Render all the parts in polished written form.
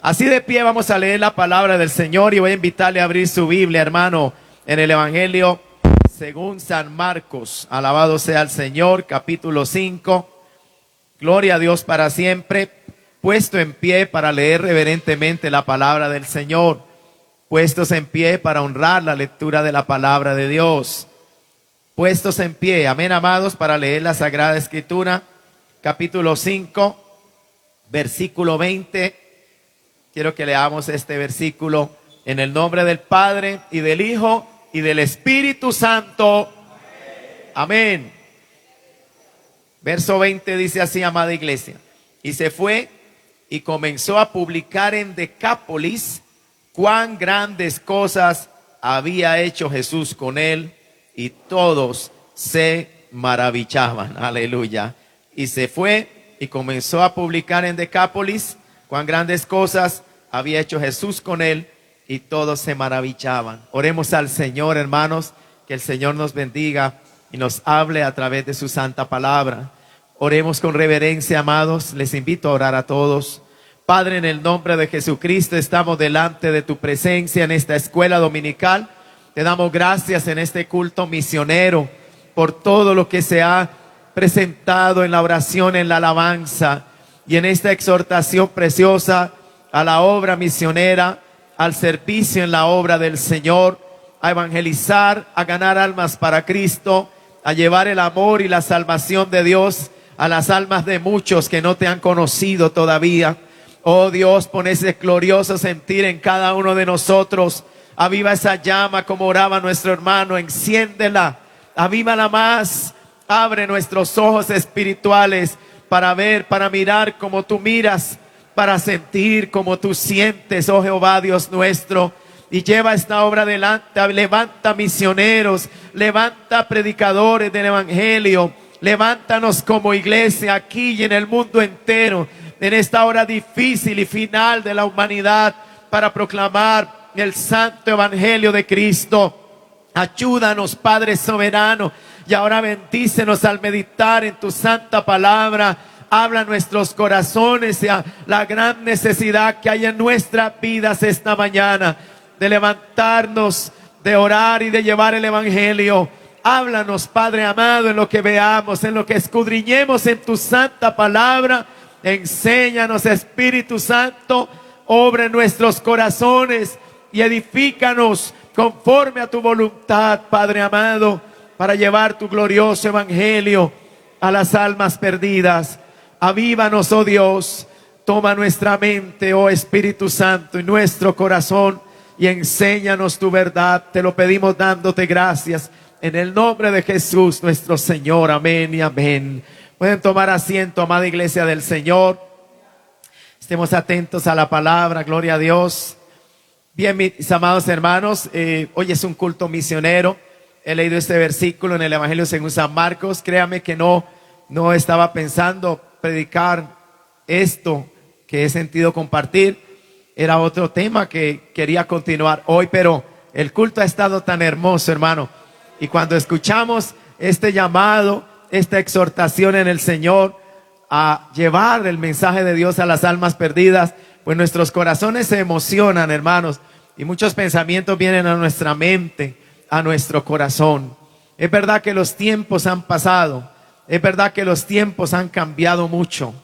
Así de pie vamos a leer la palabra del Señor y voy a invitarle a abrir su Biblia, hermano, en el Evangelio según San Marcos. Alabado sea el Señor, capítulo 5. Gloria a Dios para siempre. Puesto en pie para leer reverentemente la palabra del Señor. Puestos en pie para honrar la lectura de la palabra de Dios. Puestos en pie, amén, amados, para leer la Sagrada Escritura, capítulo 5, versículo 20. Quiero que leamos este versículo en el nombre del Padre y del Hijo y del Espíritu Santo. Amén. Verso 20 dice así, amada iglesia. Y se fue y comenzó a publicar en Decápolis cuán grandes cosas había hecho Jesús con él, y todos se maravillaban. Aleluya. Y se fue y comenzó a publicar en Decápolis cuán grandes cosas había hecho Jesús con él, y todos se maravillaban. Oremos al Señor, hermanos, que el Señor nos bendiga y nos hable a través de su santa palabra. Oremos con reverencia, amados. Les invito a orar a todos. Padre, en el nombre de Jesucristo, estamos delante de tu presencia en esta escuela dominical. Te damos gracias en este culto misionero por todo lo que se ha presentado en la oración, en la alabanza y en esta exhortación preciosa a la obra misionera, al servicio en la obra del Señor, a evangelizar, a ganar almas para Cristo, a llevar el amor y la salvación de Dios a las almas de muchos que no te han conocido todavía. Oh Dios, pon ese glorioso sentir en cada uno de nosotros. Aviva esa llama como oraba nuestro hermano, enciéndela, avívala más. Abre nuestros ojos espirituales para ver, para mirar como tú miras, para sentir como tú sientes, oh Jehová Dios nuestro. Y lleva esta obra adelante. Levanta misioneros, levanta predicadores del evangelio. Levántanos como iglesia aquí y en el mundo entero, en esta hora difícil y final de la humanidad, para proclamar el santo evangelio de Cristo. Ayúdanos, Padre soberano, y ahora bendícenos al meditar en tu santa palabra. Habla a nuestros corazones y a la gran necesidad que hay en nuestras vidas esta mañana, de levantarnos, de orar y de llevar el evangelio. Háblanos, Padre amado, en lo que veamos, en lo que escudriñemos en tu santa palabra. Enséñanos, Espíritu Santo, obra en nuestros corazones y edifícanos conforme a tu voluntad, Padre amado, para llevar tu glorioso evangelio a las almas perdidas. Avívanos, oh Dios, toma nuestra mente, oh Espíritu Santo, y nuestro corazón, y enséñanos tu verdad. Te lo pedimos dándote gracias en el nombre de Jesús nuestro Señor. Amén y amén. Pueden tomar asiento, amada iglesia del Señor. Estemos atentos a la palabra, gloria a Dios. Bien, mis amados hermanos, hoy es un culto misionero. He leído este versículo en el Evangelio según San Marcos. Créame que no estaba pensando predicar esto que he sentido compartir. Era otro tema que quería continuar hoy, pero el culto ha estado tan hermoso, hermano. Y cuando escuchamos este llamado, esta exhortación en el Señor a llevar el mensaje de Dios a las almas perdidas, pues nuestros corazones se emocionan, hermanos, y muchos pensamientos vienen a nuestra mente, a nuestro corazón. Es verdad que los tiempos han pasado, es verdad que los tiempos han cambiado mucho.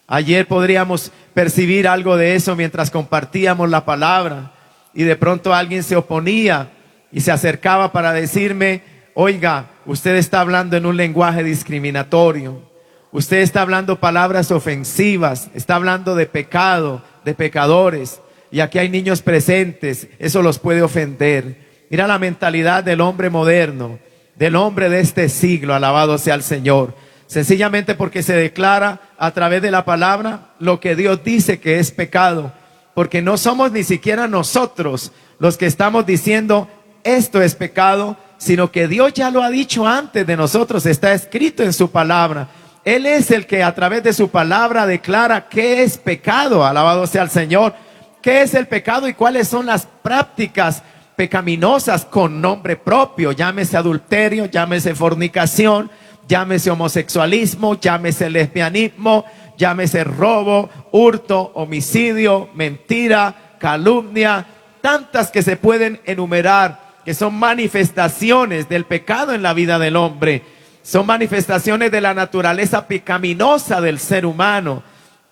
Ayer podríamos percibir algo de eso mientras compartíamos la palabra, y de pronto alguien se oponía y se acercaba para decirme: oiga, usted está hablando en un lenguaje discriminatorio, usted está hablando palabras ofensivas, está hablando de pecado, de pecadores, y aquí hay niños presentes, eso los puede ofender. Mira la mentalidad del hombre moderno, del hombre de este siglo, alabado sea el Señor. Sencillamente porque se declara a través de la palabra lo que Dios dice que es pecado, porque no somos ni siquiera nosotros los que estamos diciendo esto es pecado, sino que Dios ya lo ha dicho antes de nosotros, está escrito en su palabra. Él es el que a través de su palabra declara qué es pecado, alabado sea el Señor, qué es el pecado y cuáles son las prácticas pecaminosas con nombre propio, llámese adulterio, llámese fornicación, llámese homosexualismo, llámese lesbianismo, llámese robo, hurto, homicidio, mentira, calumnia, tantas que se pueden enumerar, que son manifestaciones del pecado en la vida del hombre, son manifestaciones de la naturaleza pecaminosa del ser humano.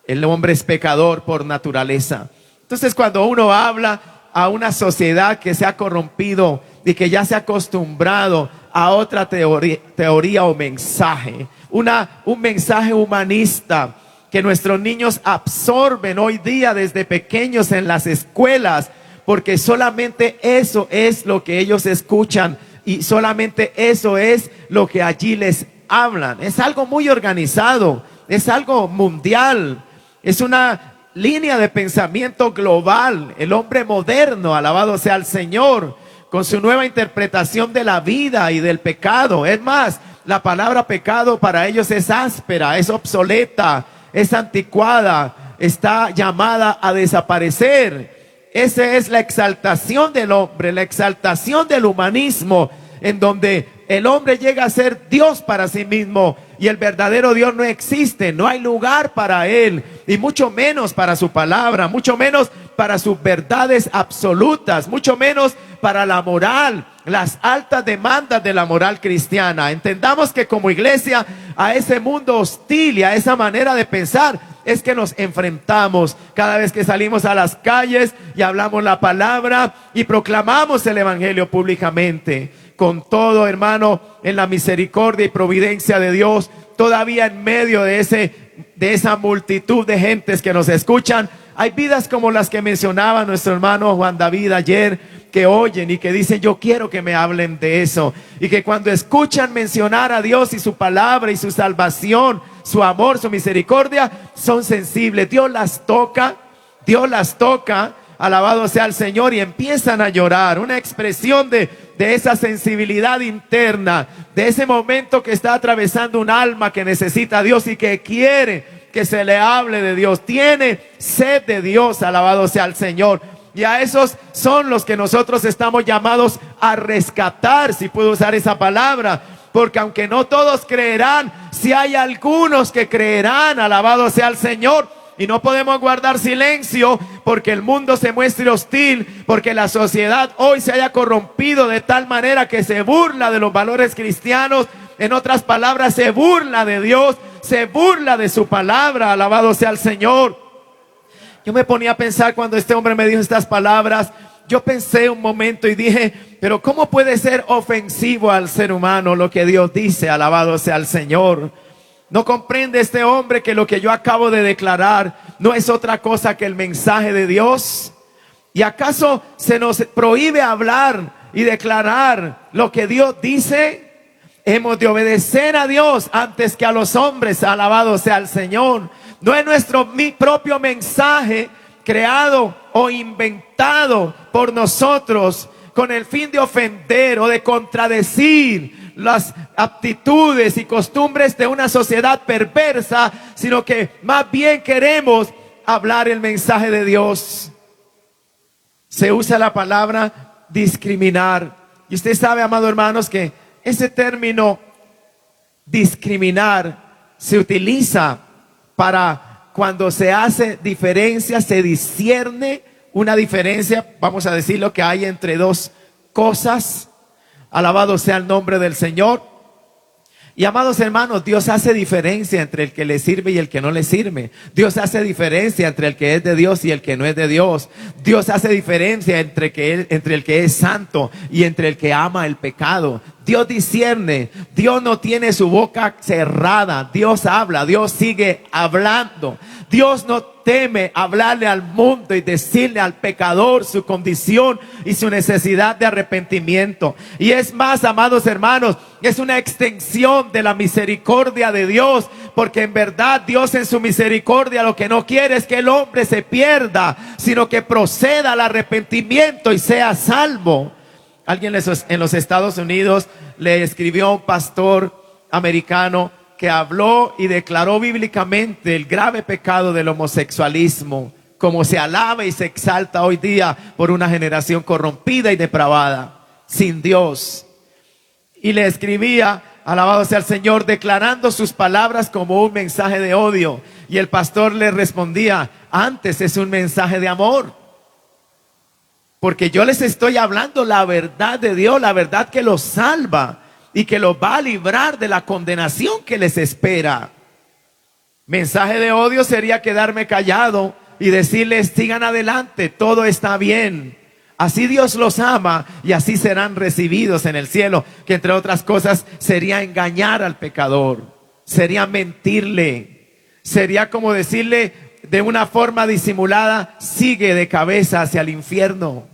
El hombre es pecador por naturaleza. Entonces, cuando uno habla a una sociedad que se ha corrompido y que ya se ha acostumbrado a otra teoría o mensaje, un mensaje humanista que nuestros niños absorben hoy día desde pequeños en las escuelas, porque solamente eso es lo que ellos escuchan y solamente eso es lo que allí les hablan. Es algo muy organizado, es algo mundial, es una línea de pensamiento global. El hombre moderno, alabado sea el Señor, con su nueva interpretación de la vida y del pecado. Es más, la palabra pecado para ellos es áspera, es obsoleta, es anticuada, está llamada a desaparecer. Esa es la exaltación del hombre, la exaltación del humanismo, en donde el hombre llega a ser Dios para sí mismo y el verdadero Dios no existe, no hay lugar para él, y mucho menos para su palabra, mucho menos para sus verdades absolutas, mucho menos para la moral, las altas demandas de la moral cristiana. Entendamos que como iglesia a ese mundo hostil y a esa manera de pensar es que nos enfrentamos cada vez que salimos a las calles y hablamos la palabra y proclamamos el evangelio públicamente. Con todo, hermano, en la misericordia y providencia de Dios, todavía en medio de esa multitud de gentes que nos escuchan, hay vidas como las que mencionaba nuestro hermano Juan David ayer, que oyen y que dicen: yo quiero que me hablen de eso, y que cuando escuchan mencionar a Dios y su palabra y su salvación, su amor, su misericordia, son sensibles. Dios las toca, alabado sea el Señor, y empiezan a llorar. Una expresión de esa sensibilidad interna, de ese momento que está atravesando un alma que necesita a Dios y que quiere que se le hable de Dios, tiene sed de Dios, alabado sea el Señor. Y a esos son los que nosotros estamos llamados a rescatar, si puedo usar esa palabra, porque aunque no todos creerán, si hay algunos que creerán, alabado sea el Señor. Y no podemos guardar silencio porque el mundo se muestre hostil, porque la sociedad hoy se haya corrompido de tal manera que se burla de los valores cristianos. En otras palabras, se burla de Dios, se burla de su palabra, alabado sea el Señor. Yo me ponía a pensar cuando este hombre me dijo estas palabras. Yo pensé un momento y dije: pero ¿cómo puede ser ofensivo al ser humano lo que Dios dice? Alabado sea el Señor. ¿No comprende este hombre que lo que yo acabo de declarar no es otra cosa que el mensaje de Dios? ¿Y acaso se nos prohíbe hablar y declarar lo que Dios dice? Hemos de obedecer a Dios antes que a los hombres, alabado sea el Señor. No es nuestro propio mensaje creado o inventado por nosotros con el fin de ofender o de contradecir las aptitudes y costumbres de una sociedad perversa, sino que más bien queremos hablar el mensaje de Dios. Se usa la palabra discriminar, y usted sabe, amados hermanos, que ese término discriminar se utiliza para cuando se hace diferencia, se discierne una diferencia, vamos a decir, lo que hay entre dos cosas. Alabado sea el nombre del Señor. Y amados hermanos, Dios hace diferencia entre el que le sirve y el que no le sirve. Dios hace diferencia entre el que es de Dios y el que no es de Dios. Dios hace diferencia entre el que es santo y entre el que ama el pecado. Dios discierne. Dios no tiene su boca cerrada. Dios habla, Dios sigue hablando. Dios no teme hablarle al mundo y decirle al pecador su condición y su necesidad de arrepentimiento. Y es más, amados hermanos, es una extensión de la misericordia de Dios, porque en verdad Dios en su misericordia lo que no quiere es que el hombre se pierda, sino que proceda al arrepentimiento y sea salvo. Alguien en los Estados Unidos le escribió a un pastor americano que habló y declaró bíblicamente el grave pecado del homosexualismo, como se alaba y se exalta hoy día por una generación corrompida y depravada, sin Dios. Y le escribía, alabado sea el Señor, declarando sus palabras como un mensaje de odio, Y el pastor le respondía: antes es un mensaje de amor, porque yo les estoy hablando la verdad de Dios, la verdad que los salva y que los va a librar de la condenación que les espera. Mensaje de odio sería quedarme callado y decirles: sigan adelante, todo está bien. Así Dios los ama y así serán recibidos en el cielo, que entre otras cosas sería engañar al pecador, sería mentirle, sería como decirle de una forma disimulada: sigue de cabeza hacia el infierno,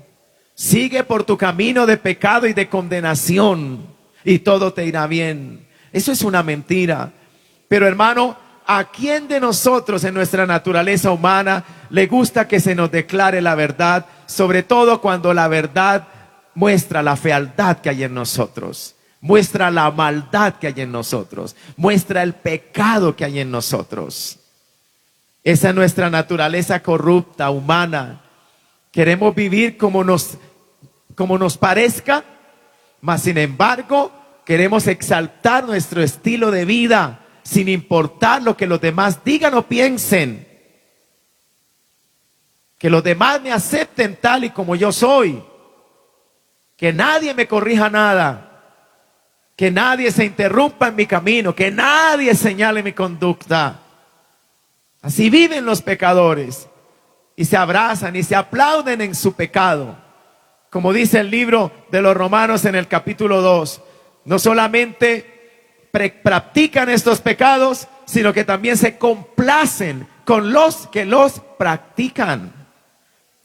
sigue por tu camino de pecado y de condenación y todo te irá bien. Eso es una mentira. Pero hermano, ¿a quién de nosotros en nuestra naturaleza humana le gusta que se nos declare la verdad? Sobre todo cuando la verdad muestra la fealdad que hay en nosotros, muestra la maldad que hay en nosotros, muestra el pecado que hay en nosotros. Esa es nuestra naturaleza corrupta, humana. Queremos vivir como nos parezca, mas sin embargo queremos exaltar nuestro estilo de vida sin importar lo que los demás digan o piensen. Que los demás me acepten tal y como yo soy. Que nadie me corrija nada. Que nadie se interrumpa en mi camino. Que nadie señale mi conducta. Así viven los pecadores. Y se abrazan y se aplauden en su pecado. Como dice el libro de los Romanos en el capítulo 2. No solamente practican estos pecados, sino que también se complacen con los que los practican.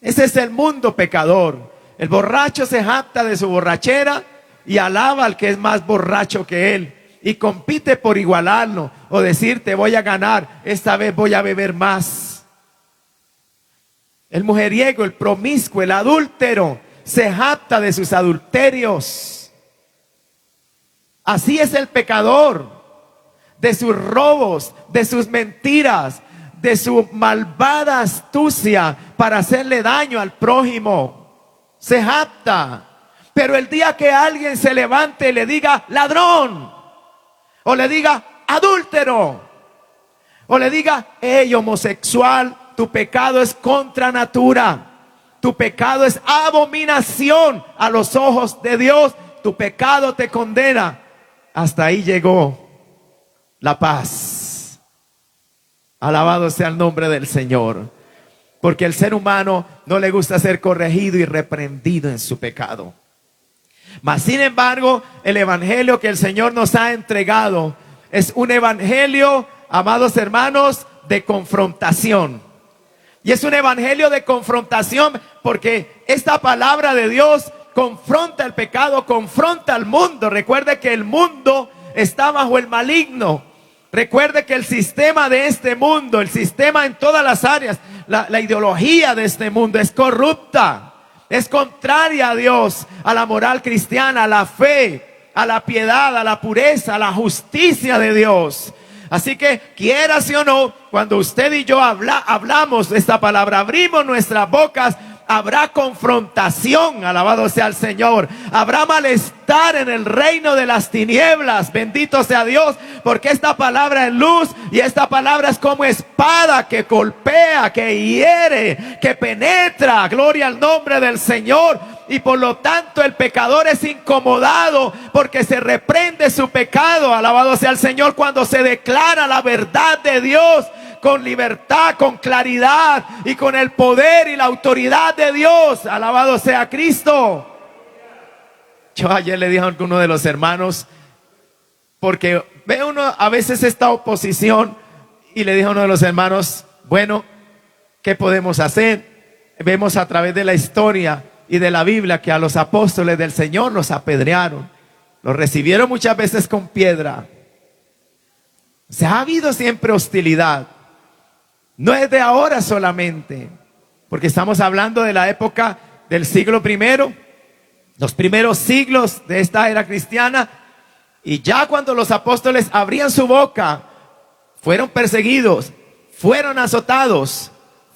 Ese es el mundo pecador. El borracho se jacta de su borrachera y alaba al que es más borracho que él y compite por igualarlo o decir: te voy a ganar, esta vez voy a beber más. El mujeriego, el promiscuo, el adúltero se jacta de sus adulterios. Así es el pecador, de sus robos, de sus mentiras, de su malvada astucia para hacerle daño al prójimo. Se jacta. Pero el día que alguien se levante y le diga: ladrón, o le diga: adúltero, o le diga: hey, homosexual, tu pecado es contra natura, tu pecado es abominación a los ojos de Dios, tu pecado te condena. Hasta ahí llegó la paz. Alabado sea el nombre del Señor. Porque el ser humano no le gusta ser corregido y reprendido en su pecado. Mas sin embargo, el evangelio que el Señor nos ha entregado es un evangelio, amados hermanos, de confrontación. Y es un evangelio de confrontación porque esta palabra de Dios confronta el pecado, confronta al mundo. Recuerde que el mundo está bajo el maligno. Recuerde que el sistema de este mundo, el sistema en todas las áreas, la ideología de este mundo es corrupta, es contraria a Dios, a la moral cristiana, a la fe, a la piedad, a la pureza, a la justicia de Dios. Así que, quiera sí o no, cuando usted y yo hablamos esta palabra, abrimos nuestras bocas, habrá confrontación, alabado sea el Señor. Habrá malestar en el reino de las tinieblas, bendito sea Dios, porque esta palabra es luz y esta palabra es como espada que golpea, que hiere, que penetra. Gloria al nombre del Señor. Y por lo tanto el pecador es incomodado porque se reprende su pecado, alabado sea el Señor, cuando se declara la verdad de Dios con libertad, con claridad y con el poder y la autoridad de Dios. Alabado sea Cristo. Yo ayer le dije a alguno de los hermanos, porque ve uno a veces esta oposición, y le dije a uno de los hermanos: bueno, ¿qué podemos hacer? Vemos a través de la historia y de la Biblia que a los apóstoles del Señor los apedrearon, los recibieron muchas veces con piedra. Se ha habido siempre hostilidad. No es de ahora solamente, porque estamos hablando de la época del siglo I, los primeros siglos de esta era cristiana, y ya cuando los apóstoles abrían su boca, fueron perseguidos, fueron azotados,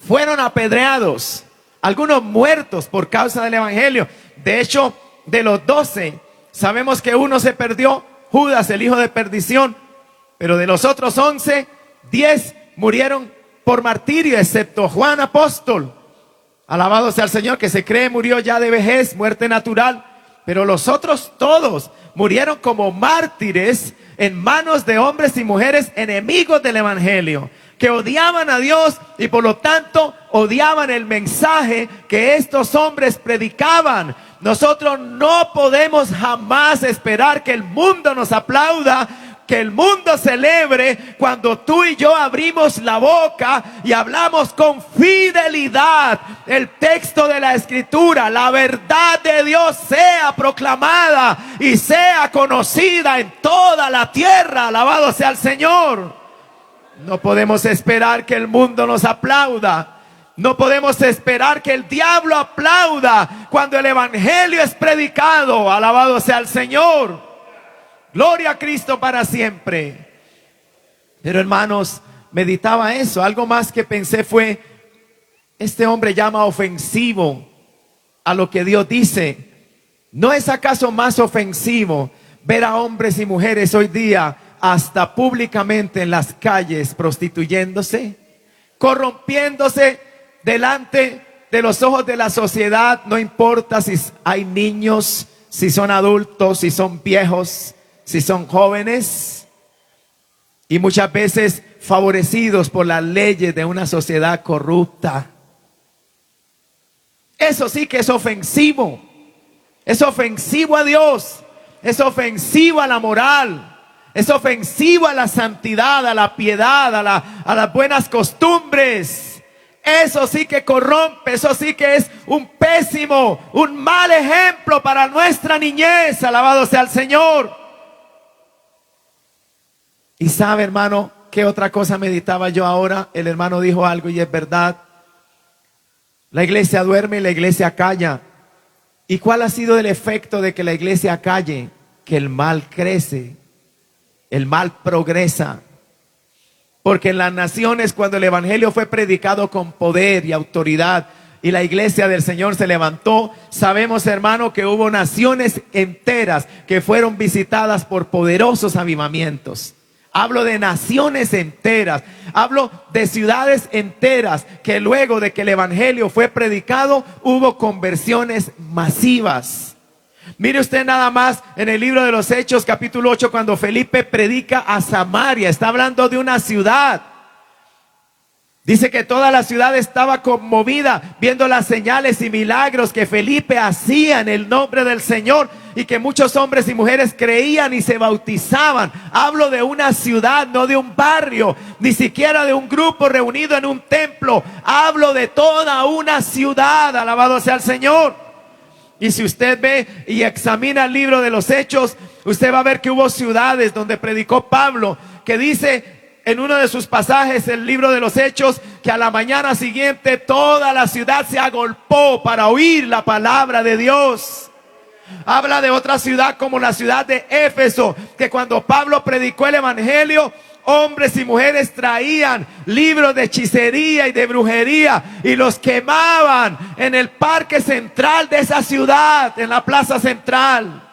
fueron apedreados, algunos muertos por causa del evangelio. De hecho, de los 12, sabemos que uno se perdió, Judas, el hijo de perdición, pero de los otros 11, 10 murieron por martirio, excepto Juan apóstol. Alabado sea el Señor, que se cree murió ya de vejez, muerte natural. Pero los otros todos murieron como mártires en manos de hombres y mujeres enemigos del evangelio, que odiaban a Dios y por lo tanto odiaban el mensaje que estos hombres predicaban. Nosotros no podemos jamás esperar que el mundo nos aplauda, que el mundo celebre cuando tú y yo abrimos la boca y hablamos con fidelidad el texto de la Escritura. La verdad de Dios sea proclamada y sea conocida en toda la tierra. Alabado sea el Señor. No podemos esperar que el mundo nos aplauda. No podemos esperar que el diablo aplauda cuando el evangelio es predicado. Alabado sea el Señor. Gloria a Cristo para siempre. Pero hermanos, meditaba eso. Algo más que pensé fue, este hombre llama ofensivo a lo que Dios dice. ¿No es acaso más ofensivo ver a hombres y mujeres hoy día hasta públicamente en las calles prostituyéndose, corrompiéndose delante de los ojos de la sociedad? No importa si hay niños, si son adultos, si son viejos, si son jóvenes, y muchas veces favorecidos por las leyes de una sociedad corrupta. Eso sí que es ofensivo. Es ofensivo a Dios. Es ofensivo a la moral. Es ofensivo a la santidad, a la piedad, a las buenas costumbres. Eso sí que corrompe. Eso sí que es un pésimo, un mal ejemplo para nuestra niñez. Alabado sea el Señor. Y sabe, hermano, ¿qué otra cosa meditaba yo ahora? El hermano dijo algo y es verdad. La iglesia duerme y la iglesia calla. ¿Y cuál ha sido el efecto de que la iglesia calle? Que el mal crece, el mal progresa. Porque en las naciones, cuando el evangelio fue predicado con poder y autoridad y la iglesia del Señor se levantó, sabemos, hermano, que hubo naciones enteras que fueron visitadas por poderosos avivamientos. Hablo de naciones enteras, hablo de ciudades enteras que luego de que el evangelio fue predicado hubo conversiones masivas. Mire usted nada más en el libro de los Hechos capítulo 8 cuando Felipe predica a Samaria, está hablando de una ciudad. Dice que toda la ciudad estaba conmovida viendo las señales y milagros que Felipe hacía en el nombre del Señor y que muchos hombres y mujeres creían y se bautizaban. Hablo de una ciudad, no de un barrio, ni siquiera de un grupo reunido en un templo. Hablo de toda una ciudad, alabado sea el Señor. Y si usted ve y examina el libro de los Hechos, usted va a ver que hubo ciudades donde predicó Pablo, que dice en uno de sus pasajes, el libro de los Hechos, que a la mañana siguiente toda la ciudad se agolpó para oír la palabra de Dios. Habla de otra ciudad como la ciudad de Éfeso, que cuando Pablo predicó el evangelio, hombres y mujeres traían libros de hechicería y de brujería y los quemaban en el parque central de esa ciudad, en la plaza central.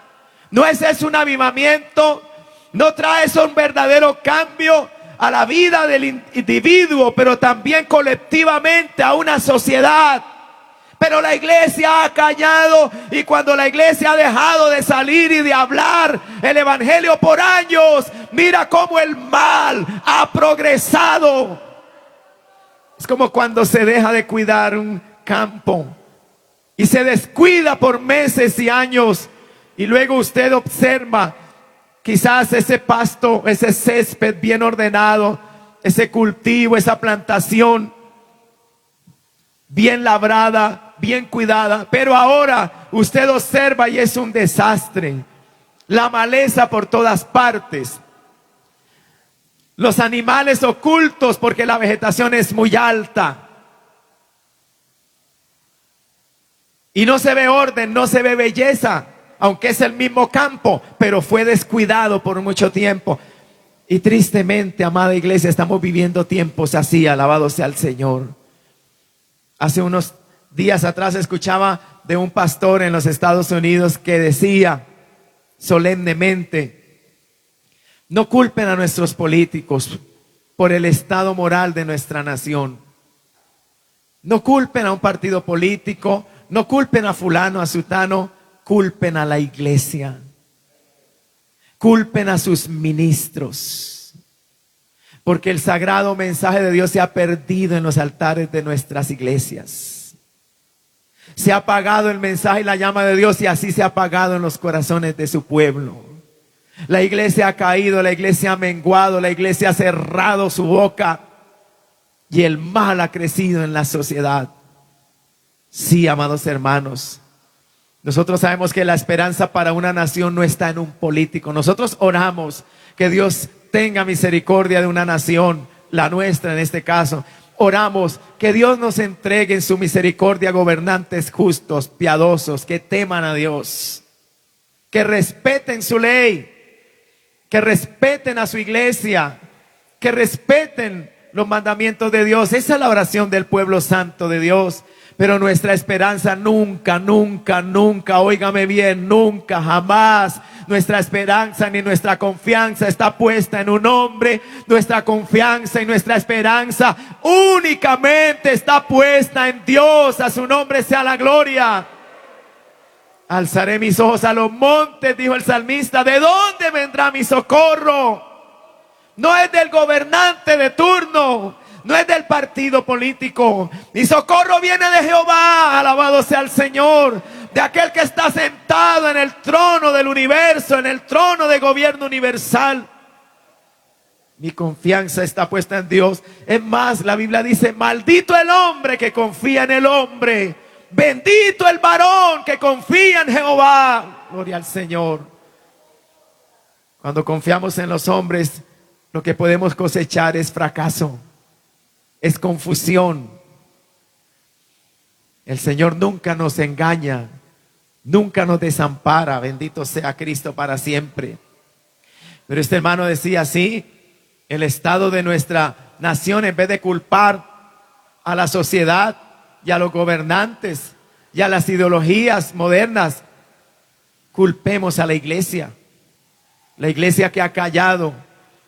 ¿No es eso un avivamiento? ¿No trae eso un verdadero cambio a la vida del individuo, pero también colectivamente a una sociedad? Pero la iglesia ha callado, y cuando la iglesia ha dejado de salir y de hablar el evangelio por años, mira cómo el mal ha progresado. Es como cuando se deja de cuidar un campo y se descuida por meses y años, y luego usted observa quizás ese pasto, ese césped bien ordenado, ese cultivo, esa plantación bien labrada, bien cuidada, pero ahora usted observa y es un desastre. La maleza por todas partes, los animales ocultos porque la vegetación es muy alta, y no se ve orden, no se ve belleza, aunque es el mismo campo, pero fue descuidado por mucho tiempo. Y tristemente, amada iglesia, estamos viviendo tiempos así, alabado sea el Señor. Hace unos días atrás escuchaba de un pastor en los Estados Unidos que decía solemnemente: no culpen a nuestros políticos, por el estado moral de nuestra nación. No culpen a un partido político, no culpen a fulano, a sutano, culpen a la iglesia. Culpen a sus ministros. Porque el sagrado mensaje de Dios se ha perdido en los altares de nuestras iglesias. Se ha apagado el mensaje y la llama de Dios, y así se ha apagado en los corazones de su pueblo. La iglesia ha caído, la iglesia ha menguado, la iglesia ha cerrado su boca y el mal ha crecido en la sociedad. Sí, amados hermanos, nosotros sabemos que la esperanza para una nación no está en un político. Nosotros oramos que Dios tenga misericordia de una nación, la nuestra en este caso. Oramos que Dios nos entregue en su misericordia gobernantes justos, piadosos, que teman a Dios, que respeten su ley, que respeten a su iglesia, que respeten los mandamientos de Dios. Esa es la oración del pueblo santo de Dios. Pero nuestra esperanza nunca, nunca, nunca, óigame bien, nunca, jamás, nuestra esperanza ni nuestra confianza está puesta en un hombre. Nuestra confianza y nuestra esperanza únicamente está puesta en Dios. A su nombre sea la gloria. Alzaré mis ojos a los montes, dijo el salmista. ¿De dónde vendrá mi socorro? No es del gobernante de turno, no es del partido político. Mi socorro viene de Jehová, alabado sea el Señor, de aquel que está sentado en el trono del universo, en el trono de gobierno universal. Mi confianza está puesta en Dios. Es más, la Biblia dice: maldito el hombre que confía en el hombre, bendito el varón que confía en Jehová. Gloria al Señor. Cuando confiamos en los hombres, lo que podemos cosechar es fracaso, es confusión. El Señor nunca nos engaña, nunca nos desampara. Bendito sea Cristo para siempre. Pero este hermano decía así: el estado de nuestra nación, en vez de culpar a la sociedad y a los gobernantes y a las ideologías modernas, culpemos a la iglesia. La iglesia que ha callado,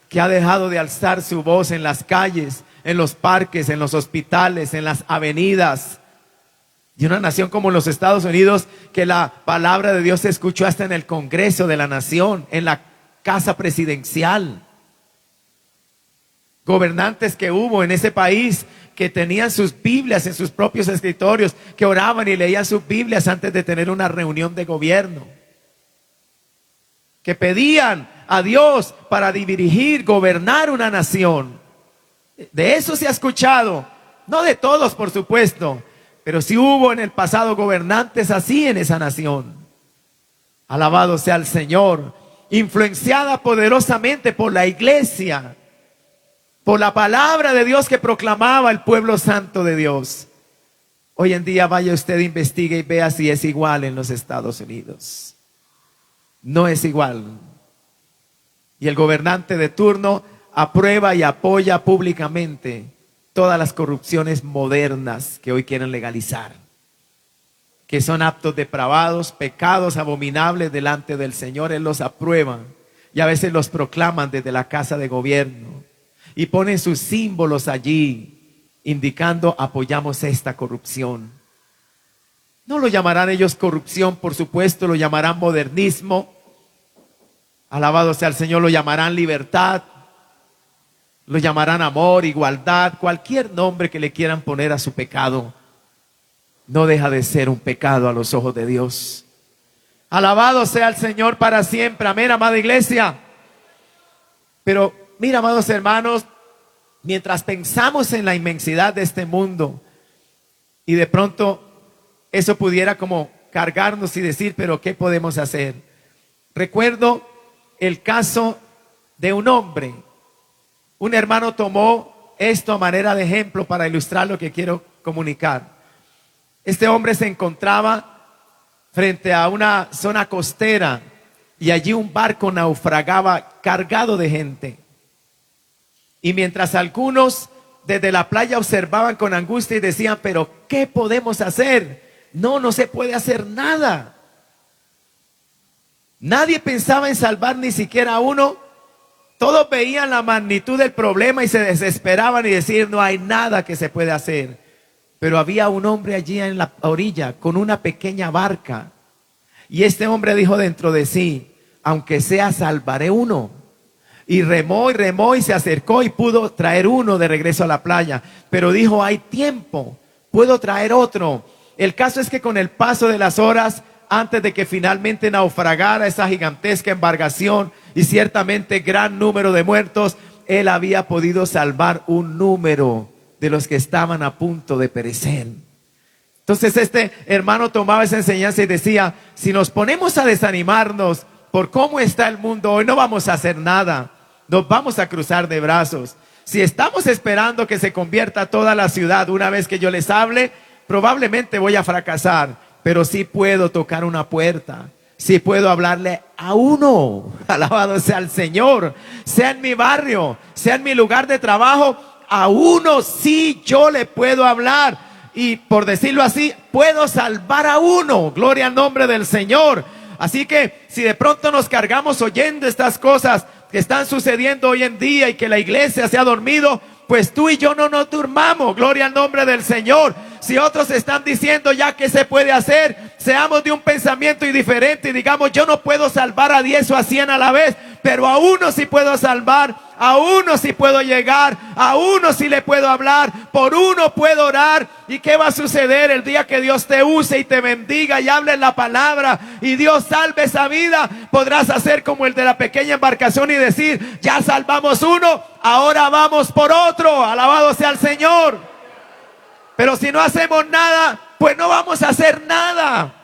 que ha dejado de alzar su voz en las calles, en los parques, en los hospitales, en las avenidas. Y una nación como los Estados Unidos, que la palabra de Dios se escuchó hasta en el Congreso de la Nación, en la casa presidencial. Gobernantes que hubo en ese país que tenían sus Biblias en sus propios escritorios, que oraban y leían sus Biblias antes de tener una reunión de gobierno, que pedían a Dios para dirigir, gobernar una nación. De eso se ha escuchado, no de todos por supuesto, pero sí hubo en el pasado gobernantes así en esa nación. Alabado sea el Señor. Influenciada poderosamente por la iglesia, por la palabra de Dios que proclamaba el pueblo santo de Dios. Hoy en día vaya usted, investigue y vea si es igual en los Estados Unidos. No es igual. Y el gobernante de turno aprueba y apoya públicamente todas las corrupciones modernas que hoy quieren legalizar, que son actos depravados, pecados abominables delante del Señor. Él los aprueba y a veces los proclaman desde la casa de gobierno y ponen sus símbolos allí, indicando: apoyamos esta corrupción. No lo llamarán ellos corrupción, por supuesto, lo llamarán modernismo. Alabado sea el Señor, lo llamarán libertad, lo llamarán amor, igualdad, cualquier nombre que le quieran poner a su pecado. No deja de ser un pecado a los ojos de Dios. Alabado sea el Señor para siempre. Amén, amada iglesia. Pero mira, amados hermanos, mientras pensamos en la inmensidad de este mundo y de pronto eso pudiera como cargarnos y decir: pero ¿qué podemos hacer? Recuerdo el caso de un hombre. Un hermano tomó esto a manera de ejemplo para ilustrar lo que quiero comunicar. Este hombre se encontraba frente a una zona costera y allí un barco naufragaba cargado de gente. Y mientras algunos desde la playa observaban con angustia y decían: pero ¿qué podemos hacer? No se puede hacer nada. Nadie pensaba en salvar ni siquiera a uno. Todos veían la magnitud del problema y se desesperaban y decían, no hay nada que se puede hacer. Pero había un hombre allí en la orilla con una pequeña barca. Y este hombre dijo dentro de sí, aunque sea, salvaré uno. Y remó y se acercó y pudo traer uno de regreso a la playa. Pero dijo, hay tiempo, puedo traer otro. El caso es que con el paso de las horas, antes de que finalmente naufragara esa gigantesca embarcación y ciertamente gran número de muertos, él había podido salvar un número de los que estaban a punto de perecer. Entonces este hermano tomaba esa enseñanza y decía, si nos ponemos a desanimarnos por cómo está el mundo hoy, no vamos a hacer nada, nos vamos a cruzar de brazos. Si estamos esperando que se convierta toda la ciudad una vez que yo les hable, probablemente voy a fracasar, pero sí puedo tocar una puerta, sí puedo hablarle a uno, alabado sea el Señor, sea en mi barrio, sea en mi lugar de trabajo, a uno sí yo le puedo hablar y por decirlo así, puedo salvar a uno, gloria al nombre del Señor. Así que si de pronto nos cargamos oyendo estas cosas que están sucediendo hoy en día y que la iglesia se ha dormido, pues tú y yo no nos durmamos, gloria al nombre del Señor. Si otros están diciendo ya que se puede hacer, seamos de un pensamiento indiferente y digamos, yo no puedo salvar a 10 o a 100 a la vez, pero a uno sí puedo salvar, a uno sí puedo llegar, a uno sí le puedo hablar, por uno puedo orar. ¿Y qué va a suceder el día que Dios te use y te bendiga y hable la palabra y Dios salve esa vida? Podrás hacer como el de la pequeña embarcación y decir, ya salvamos uno, ahora vamos por otro, alabado sea el Señor. Pero si no hacemos nada, pues no vamos a hacer nada.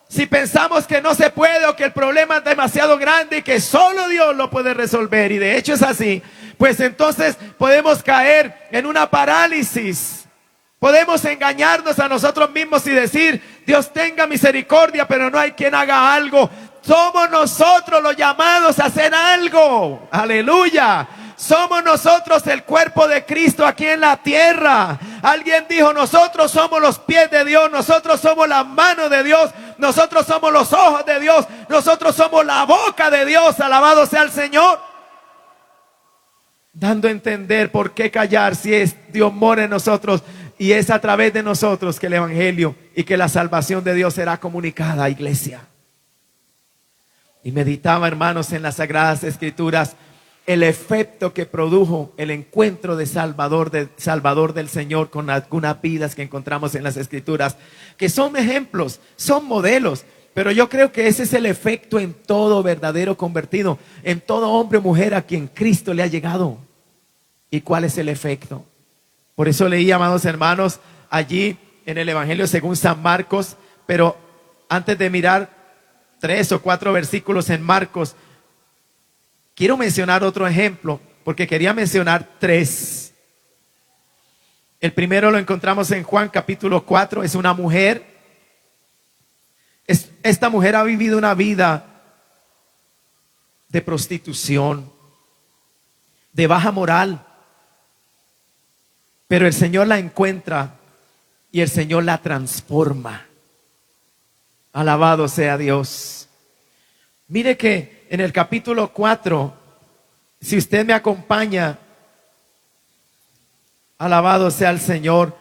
Si pensamos que no se puede o que el problema es demasiado grande y que solo Dios lo puede resolver, y de hecho es así, pues entonces podemos caer en una parálisis. Podemos engañarnos a nosotros mismos y decir, Dios tenga misericordia, pero no hay quien haga algo. Somos nosotros los llamados a hacer algo. Aleluya. Somos nosotros el cuerpo de Cristo aquí en la tierra. Alguien dijo, nosotros somos los pies de Dios, nosotros somos las manos de Dios, nosotros somos los ojos de Dios, nosotros somos la boca de Dios, alabado sea el Señor. Dando a entender por qué callar si es Dios mora en nosotros y es a través de nosotros que el evangelio y que la salvación de Dios será comunicada, iglesia. Y meditaba, hermanos, en las Sagradas Escrituras el efecto que produjo el encuentro de Salvador del Señor con algunas vidas que encontramos en las Escrituras, que son ejemplos, son modelos, pero yo creo que ese es el efecto en todo verdadero convertido, en todo hombre o mujer a quien Cristo le ha llegado. ¿Y cuál es el efecto? Por eso leí, amados hermanos, allí en el Evangelio según San Marcos, pero antes de mirar 3 o 4 versículos en Marcos, quiero mencionar otro ejemplo, porque quería mencionar 3. El primero lo encontramos en Juan capítulo 4, es una mujer. Esta mujer ha vivido una vida de prostitución, de baja moral, pero el Señor la encuentra y el Señor la transforma. Alabado sea Dios. Mire que en el capítulo 4, si usted me acompaña, alabado sea el Señor.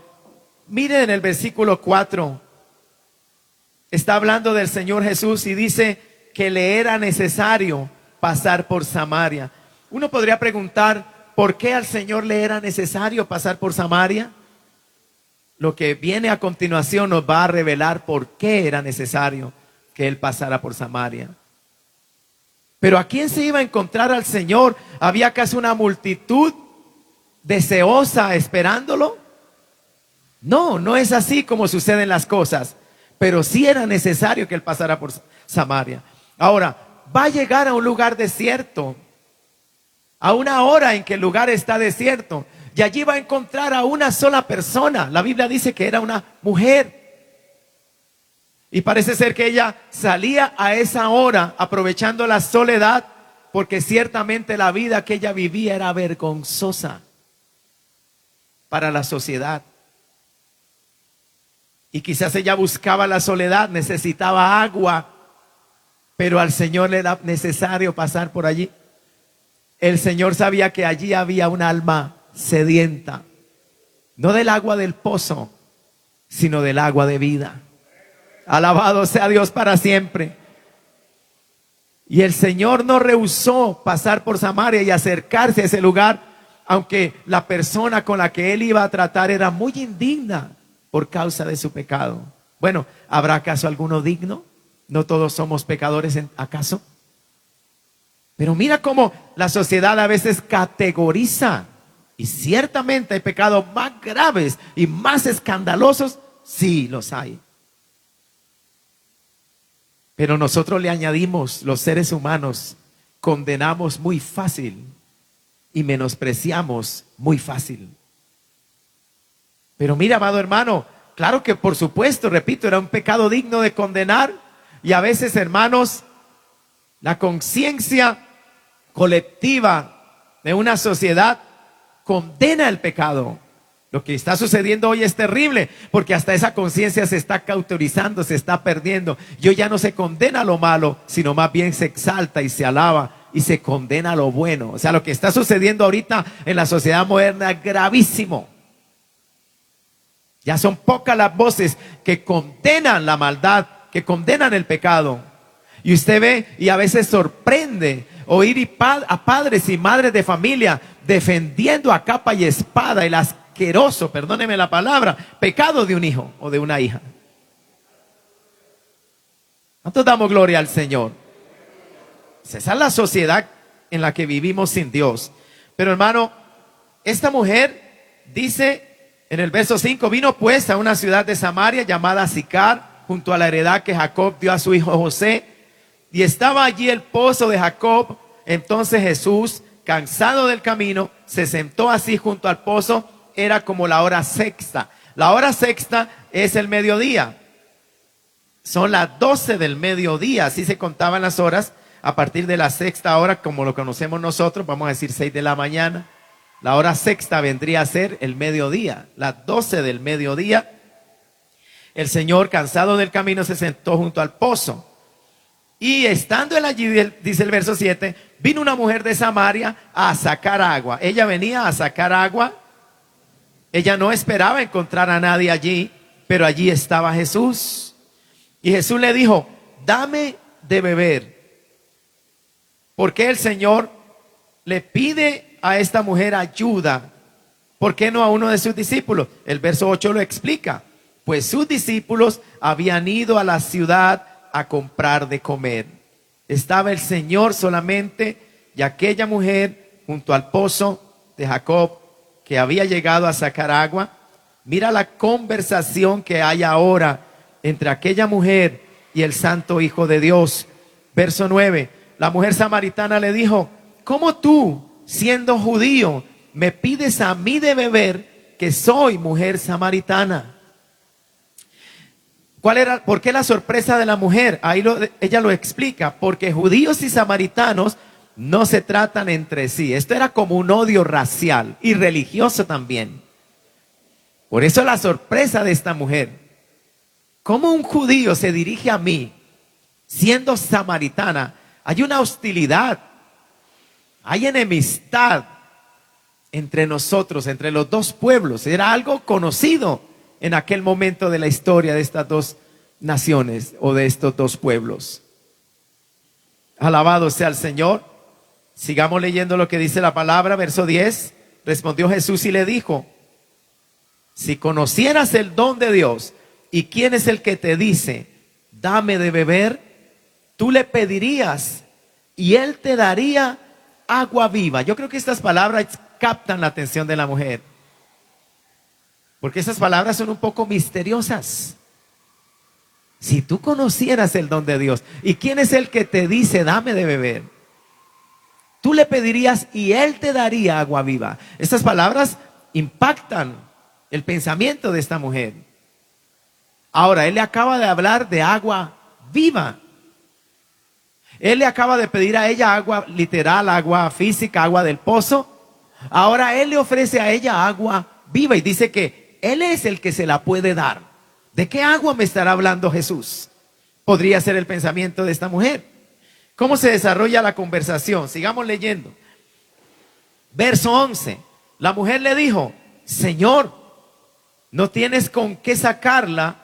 Mire en el versículo 4, está hablando del Señor Jesús y dice que le era necesario pasar por Samaria. Uno podría preguntar, ¿por qué al Señor le era necesario pasar por Samaria? Lo que viene a continuación nos va a revelar por qué era necesario que Él pasara por Samaria. Pero ¿a quién se iba a encontrar al Señor? ¿Había acaso una multitud deseosa esperándolo? No, no es así como suceden las cosas. Pero sí era necesario que Él pasara por Samaria. Ahora, va a llegar a un lugar desierto, a una hora en que el lugar está desierto, y allí va a encontrar a una sola persona. La Biblia dice que era una mujer. Y parece ser que ella salía a esa hora aprovechando la soledad, porque ciertamente la vida que ella vivía era vergonzosa para la sociedad. Y quizás ella buscaba la soledad, necesitaba agua, pero al Señor le era necesario pasar por allí. El Señor sabía que allí había un alma sedienta, no del agua del pozo, sino del agua de vida. Alabado sea Dios para siempre. Y el Señor no rehusó pasar por Samaria y acercarse a ese lugar, aunque la persona con la que él iba a tratar era muy indigna por causa de su pecado. Bueno, ¿habrá acaso alguno digno? ¿No todos somos pecadores acaso? Pero mira cómo la sociedad a veces categoriza. Y ciertamente hay pecados más graves y más escandalosos. Sí, los hay. Pero nosotros le añadimos, los seres humanos, condenamos muy fácil y menospreciamos muy fácil. Pero mira, amado hermano, claro que por supuesto, repito, era un pecado digno de condenar. Y a veces, hermanos, la conciencia colectiva de una sociedad condena el pecado. Lo que está sucediendo hoy es terrible, porque hasta esa conciencia se está cauterizando, se está perdiendo. Yo ya no se condena lo malo, sino más bien se exalta y se alaba y se condena lo bueno. O sea, lo que está sucediendo ahorita en la sociedad moderna es gravísimo. Ya son pocas las voces que condenan la maldad, que condenan el pecado. Y usted ve y a veces sorprende oír a padres y madres de familia defendiendo a capa y espada el asqueroso, perdóneme la palabra, pecado de un hijo o de una hija. ¿Cuántos damos gloria al Señor? Esa es la sociedad en la que vivimos sin Dios. Pero hermano, esta mujer dice en el verso 5, vino pues a una ciudad de Samaria llamada Sicar, junto a la heredad que Jacob dio a su hijo José, y estaba allí el pozo de Jacob. Entonces Jesús, cansado del camino, se sentó así junto al pozo. Era como la hora sexta. La hora sexta es el mediodía. Son las 12 del mediodía, así se contaban las horas. A partir de la sexta hora, como lo conocemos nosotros, vamos a decir 6 de la mañana. La hora sexta vendría a ser el mediodía, las 12 del mediodía. El Señor, cansado del camino, se sentó junto al pozo. Y estando él allí, dice el verso 7, vino una mujer de Samaria a sacar agua. Ella venía a sacar agua. Ella no esperaba encontrar a nadie allí, pero allí estaba Jesús. Y Jesús le dijo, dame de beber. ¿Por qué el Señor le pide a esta mujer ayuda? ¿Por qué no a uno de sus discípulos? El verso 8 lo explica. Pues sus discípulos habían ido a la ciudad a comprar de comer. Estaba el Señor solamente y aquella mujer junto al pozo de Jacob, que había llegado a sacar agua. Mira la conversación que hay ahora entre aquella mujer y el Santo Hijo de Dios. Verso 9, la mujer samaritana le dijo, ¿cómo tú, siendo judío, me pides a mí de beber, que soy mujer samaritana? ¿Por qué la sorpresa de la mujer? Ella lo explica, porque judíos y samaritanos no se tratan entre sí. Esto era como un odio racial y religioso también. Por eso la sorpresa de esta mujer. ¿Cómo un judío se dirige a mí siendo samaritana? Hay una hostilidad, hay enemistad entre nosotros, entre los dos pueblos. Era algo conocido en aquel momento de la historia de estas dos naciones o de estos dos pueblos. Alabado sea el Señor. Sigamos leyendo lo que dice la palabra, verso 10. Respondió Jesús y le dijo, si conocieras el don de Dios y quién es el que te dice, dame de beber, tú le pedirías y él te daría agua viva. Yo creo que estas palabras captan la atención de la mujer, porque esas palabras son un poco misteriosas. Si tú conocieras el don de Dios y quién es el que te dice, dame de beber, tú le pedirías y él te daría agua viva. Estas palabras impactan el pensamiento de esta mujer. Ahora, él le acaba de hablar de agua viva. Él le acaba de pedir a ella agua literal, agua física, agua del pozo. Ahora él le ofrece a ella agua viva y dice que él es el que se la puede dar. ¿De qué agua me estará hablando Jesús? Podría ser el pensamiento de esta mujer. ¿Cómo se desarrolla la conversación? Sigamos leyendo. Verso 11. La mujer le dijo: Señor, no tienes con qué sacarla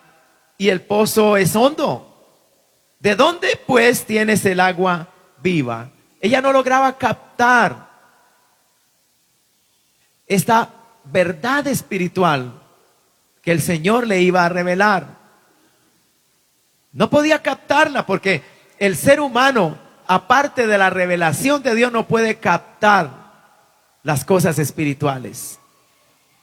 y el pozo es hondo. ¿De dónde pues tienes el agua viva? Ella no lograba captar esta verdad espiritual que el Señor le iba a revelar. No podía captarla porque el ser humano, aparte de la revelación de Dios, no puede captar las cosas espirituales.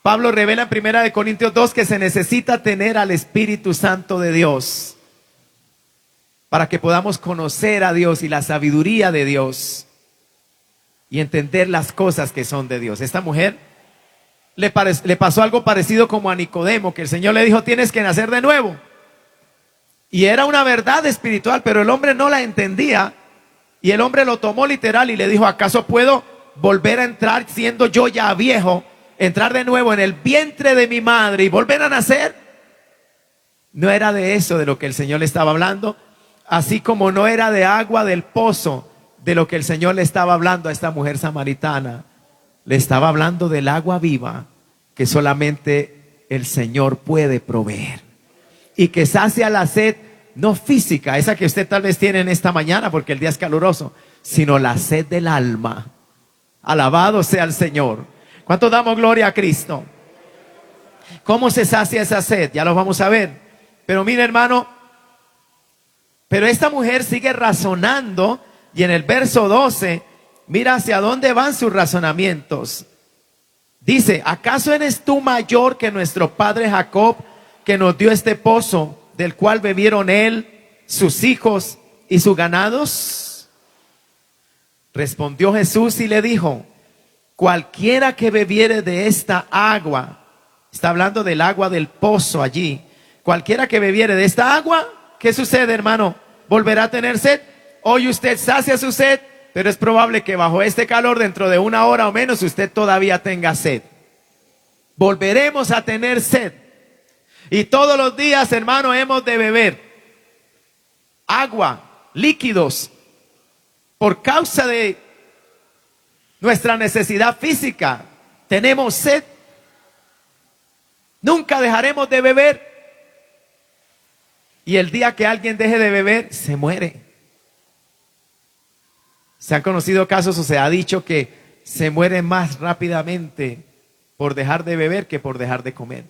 Pablo revela en 1 Corintios 2 que se necesita tener al Espíritu Santo de Dios para que podamos conocer a Dios y la sabiduría de Dios y entender las cosas que son de Dios. Esta mujer le pasó algo parecido como a Nicodemo, que el Señor le dijo: tienes que nacer de nuevo. Y era una verdad espiritual, pero el hombre no la entendía. Y el hombre lo tomó literal y le dijo: ¿acaso puedo volver a entrar siendo yo ya viejo, entrar de nuevo en el vientre de mi madre y volver a nacer? No era de eso de lo que el Señor le estaba hablando, así como no era de agua del pozo de lo que el Señor le estaba hablando a esta mujer samaritana. Le estaba hablando del agua viva que solamente el Señor puede proveer y que sacia la sed, no física, esa que usted tal vez tiene en esta mañana porque el día es caluroso, sino la sed del alma. Alabado sea el Señor. ¿Cuánto damos gloria a Cristo? ¿Cómo se sacia esa sed? Ya lo vamos a ver. Pero mire, hermano, pero esta mujer sigue razonando y en el verso 12, mira hacia dónde van sus razonamientos. Dice: ¿acaso eres tú mayor que nuestro padre Jacob, que nos dio este pozo, del cual bebieron él, sus hijos y sus ganados? Respondió Jesús y le dijo: cualquiera que bebiere de esta agua, está hablando del agua del pozo allí, cualquiera que bebiere de esta agua, ¿qué sucede, hermano? Volverá a tener sed. Hoy usted sacia su sed, pero es probable que bajo este calor, dentro de una hora o menos, usted todavía tenga sed. Volveremos a tener sed. Y todos los días, hermano, hemos de beber agua, líquidos, por causa de nuestra necesidad física. Tenemos sed. Nunca dejaremos de beber. Y el día que alguien deje de beber, se muere. Se han conocido casos o se ha dicho que se muere más rápidamente por dejar de beber que por dejar de comer.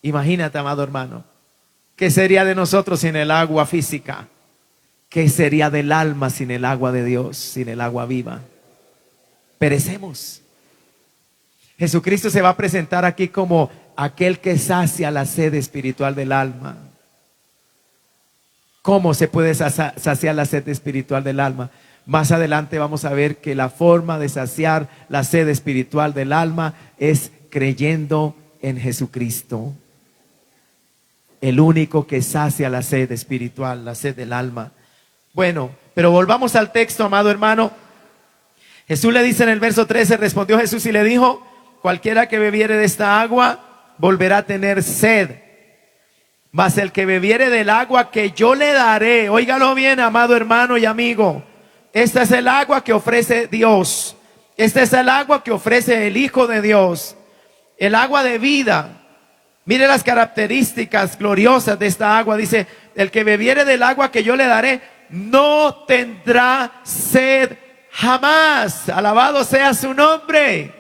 Imagínate, amado hermano, ¿qué sería de nosotros sin el agua física? ¿Qué sería del alma sin el agua de Dios, sin el agua viva? Perecemos. Jesucristo se va a presentar aquí como aquel que sacia la sed espiritual del alma. ¿Cómo se puede saciar la sed espiritual del alma? Más adelante vamos a ver que la forma de saciar la sed espiritual del alma es creyendo en Jesucristo. El único que sacia la sed espiritual, la sed del alma. Bueno, pero volvamos al texto, amado hermano. Jesús le dice en el verso 13, respondió Jesús y le dijo: cualquiera que bebiere de esta agua volverá a tener sed. Mas el que bebiere del agua que yo le daré, óigalo bien, amado hermano y amigo, esta es el agua que ofrece Dios. Esta es el agua que ofrece el Hijo de Dios. El agua de vida. Mire las características gloriosas de esta agua. Dice: el que bebiere del agua que yo le daré, no tendrá sed jamás. Alabado sea su nombre.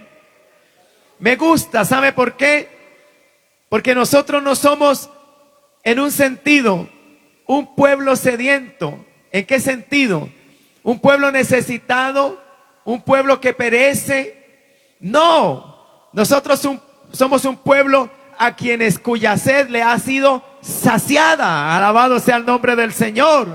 Me gusta, ¿sabe por qué? Porque nosotros no somos, en un sentido, un pueblo sediento. ¿En qué sentido? Un pueblo necesitado, un pueblo que perece. No, nosotros somos un pueblo a quienes cuya sed le ha sido saciada. Alabado sea el nombre del Señor.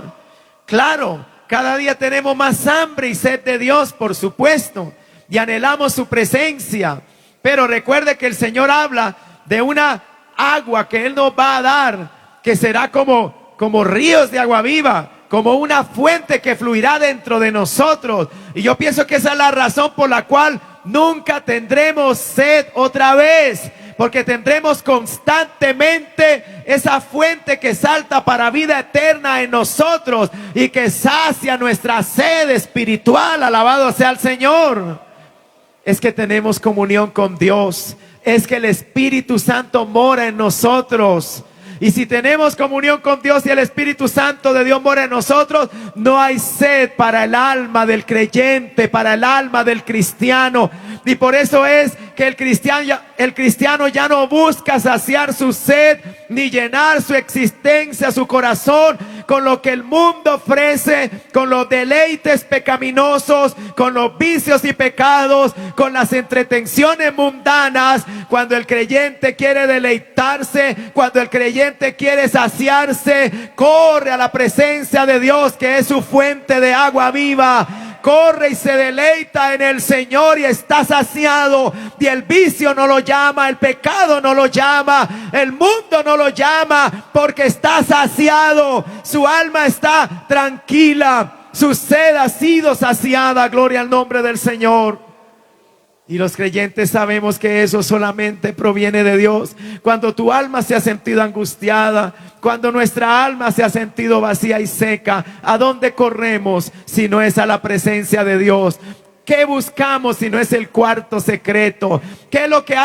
Claro, cada día tenemos más hambre y sed de Dios, por supuesto, y anhelamos su presencia. Pero recuerde que el Señor habla de una agua que Él nos va a dar, que será como ríos de agua viva, como una fuente que fluirá dentro de nosotros. Y yo pienso que esa es la razón por la cual nunca tendremos sed otra vez, porque tendremos constantemente esa fuente que salta para vida eterna en nosotros y que sacia nuestra sed espiritual. Alabado sea el Señor. es que tenemos comunión con Dios, es que el Espíritu Santo mora en nosotros. Y si tenemos comunión con Dios y el Espíritu Santo de Dios mora en nosotros, no hay sed para el alma del creyente, para el alma del cristiano. Y por eso es que el cristiano ya no busca saciar su sed ni llenar su existencia, su corazón con lo que el mundo ofrece, con los deleites pecaminosos, con los vicios y pecados, con las entretenciones mundanas. Cuando el creyente quiere deleitarse, cuando el creyente quiere saciarse, corre a la presencia de Dios, que es su fuente de agua viva. Corre y se deleita en el Señor y está saciado. Y el vicio no lo llama, el pecado no lo llama, el mundo no lo llama, porque está saciado. Su alma está tranquila, su sed ha sido saciada. Gloria al nombre del Señor. Y los creyentes sabemos que eso solamente proviene de Dios. Cuando tu alma se ha sentido angustiada, cuando nuestra alma se ha sentido vacía y seca, ¿a dónde corremos si no es a la presencia de Dios? ¿Qué buscamos si no es el cuarto secreto? ¿Qué es lo que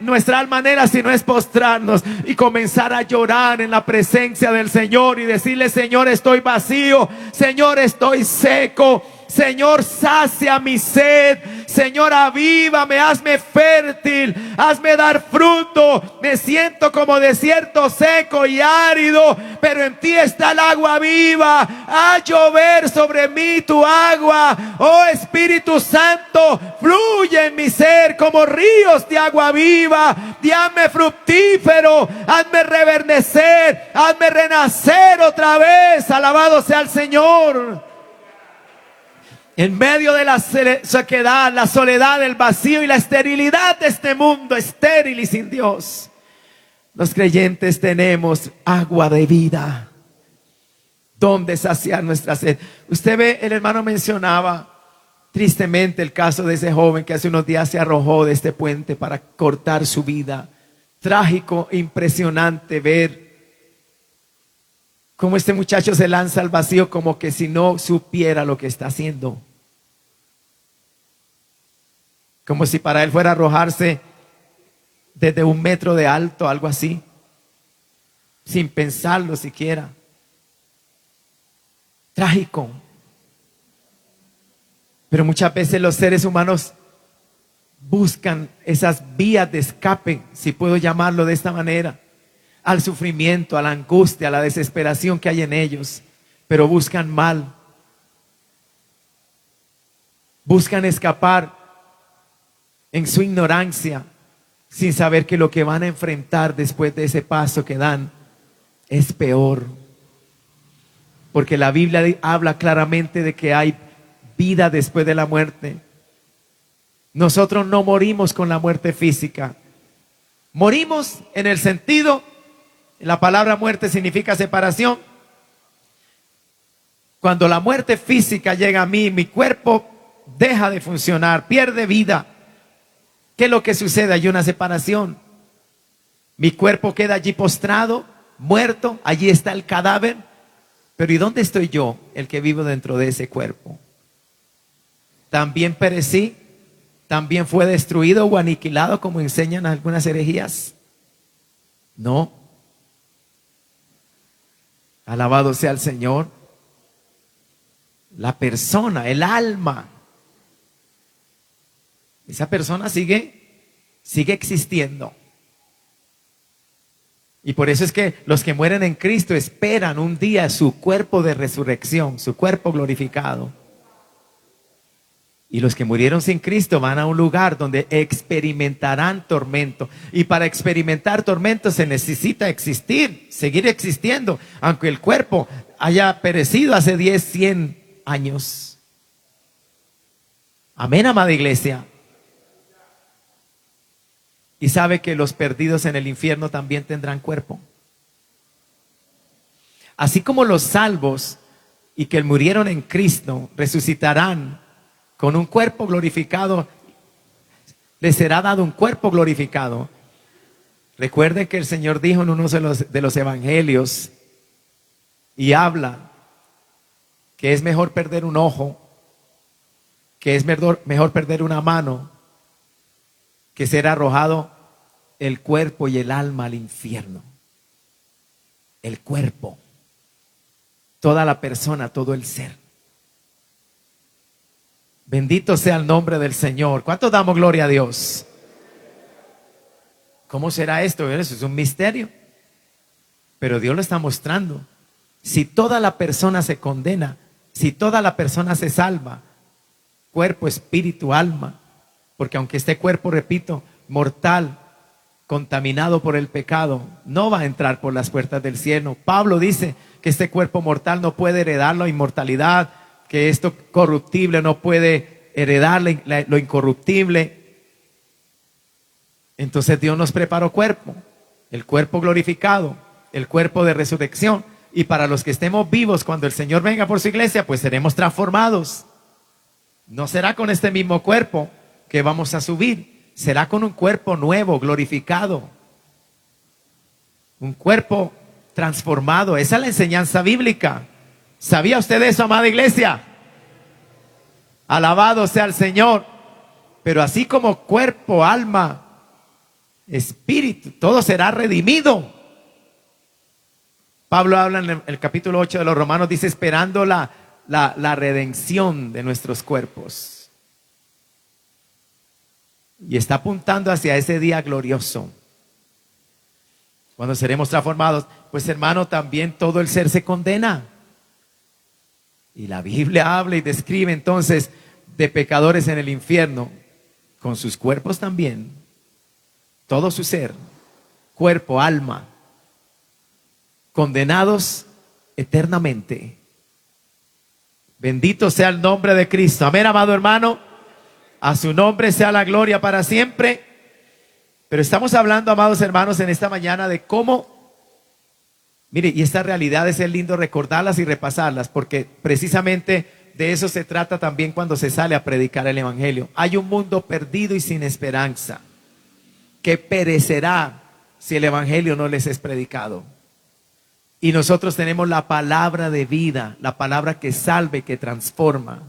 nuestra alma anhela si no es postrarnos y comenzar a llorar en la presencia del Señor y decirle: Señor, estoy vacío, Señor, estoy seco, Señor, sacia mi sed, Señor, avívame, hazme fértil, hazme dar fruto. Me siento como desierto seco y árido, pero en ti está el agua viva. Haz llover sobre mí tu agua. Oh Espíritu Santo, fluye en mi ser como ríos de agua viva. Y hazme fructífero, hazme reverdecer, hazme renacer otra vez. Alabado sea el Señor. En medio de la sequedad, la soledad, el vacío y la esterilidad de este mundo estéril y sin Dios, los creyentes tenemos agua de vida donde saciar nuestra sed. Usted ve, el hermano mencionaba tristemente el caso de ese joven que hace unos días se arrojó de este puente para cortar su vida. Trágico, impresionante ver cómo este muchacho se lanza al vacío como que si no supiera lo que está haciendo. Como si para él fuera arrojarse desde 1 metro de alto, algo así, sin pensarlo siquiera. Trágico. Pero muchas veces los seres humanos buscan esas vías de escape, si puedo llamarlo de esta manera, al sufrimiento, a la angustia, a la desesperación que hay en ellos, pero buscan mal. Buscan escapar en su ignorancia, sin saber que lo que van a enfrentar después de ese paso que dan es peor. Porque la Biblia habla claramente de que hay vida después de la muerte. Nosotros no morimos con la muerte física. Morimos en el sentido, la palabra muerte significa separación. Cuando la muerte física llega a mí, mi cuerpo deja de funcionar, pierde vida. ¿Qué es lo que sucede? Hay una separación. Mi cuerpo queda allí postrado, muerto, allí está el cadáver. Pero ¿y dónde estoy yo, el que vivo dentro de ese cuerpo? ¿También perecí? ¿También fue destruido o aniquilado como enseñan algunas herejías? No. Alabado sea el Señor. La persona, el alma, esa persona sigue existiendo. Y por eso es que los que mueren en Cristo esperan un día su cuerpo de resurrección, su cuerpo glorificado. Y los que murieron sin Cristo van a un lugar donde experimentarán tormento. Y para experimentar tormento se necesita existir, seguir existiendo, aunque el cuerpo haya perecido hace 10, 100 años. Amén, amada iglesia. Y sabe que los perdidos en el infierno también tendrán cuerpo. Así como los salvos y que murieron en Cristo resucitarán con un cuerpo glorificado, les será dado un cuerpo glorificado. Recuerden que el Señor dijo en uno de los evangelios y habla que es mejor perder un ojo, que es mejor perder una mano, que será arrojado el cuerpo y el alma al infierno. El cuerpo, toda la persona, todo el ser. Bendito sea el nombre del Señor. ¿Cuántos damos gloria a Dios? ¿Cómo será esto? Eso es un misterio. Pero Dios lo está mostrando. Si toda la persona se condena, si toda la persona se salva, cuerpo, espíritu, alma, porque aunque este cuerpo, repito, mortal, contaminado por el pecado, no va a entrar por las puertas del cielo. Pablo dice que este cuerpo mortal no puede heredar la inmortalidad, que esto corruptible no puede heredar lo incorruptible. Entonces Dios nos preparó cuerpo, el cuerpo glorificado, el cuerpo de resurrección. Y para los que estemos vivos cuando el Señor venga por su iglesia, pues seremos transformados. No será con este mismo cuerpo que vamos a subir, será con un cuerpo nuevo, glorificado. Un cuerpo transformado. Esa es la enseñanza bíblica. ¿Sabía usted eso, amada iglesia? Alabado sea el Señor. Pero así como cuerpo, alma, espíritu, todo será redimido. Pablo habla en el capítulo 8 de los Romanos, dice, esperando la redención de nuestros cuerpos. Y está apuntando hacia ese día glorioso, cuando seremos transformados. Pues hermano, también todo el ser se condena. Y la Biblia habla y describe entonces de pecadores en el infierno, con sus cuerpos también. Todo su ser, cuerpo, alma, condenados eternamente. Bendito sea el nombre de Cristo. Amén, amado hermano. A su nombre sea la gloria para siempre. Pero estamos hablando, amados hermanos, en esta mañana de cómo, mire, y estas realidades es lindo recordarlas y repasarlas, porque precisamente de eso se trata también cuando se sale a predicar el evangelio. Hay un mundo perdido y sin esperanza, que perecerá si el evangelio no les es predicado. Y nosotros tenemos la palabra de vida, la palabra que salve, que transforma.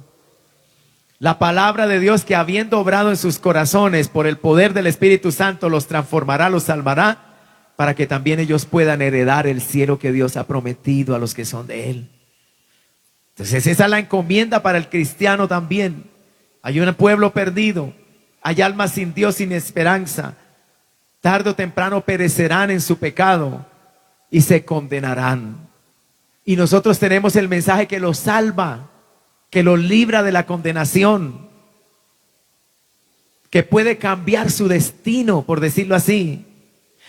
La palabra de Dios que, habiendo obrado en sus corazones por el poder del Espíritu Santo, los transformará, los salvará, para que también ellos puedan heredar el cielo que Dios ha prometido a los que son de Él. Entonces esa es la encomienda para el cristiano también. Hay un pueblo perdido, hay almas sin Dios, sin esperanza. Tarde o temprano perecerán en su pecado y se condenarán. Y nosotros tenemos el mensaje que los salva, que los libra de la condenación, que puede cambiar su destino, por decirlo así.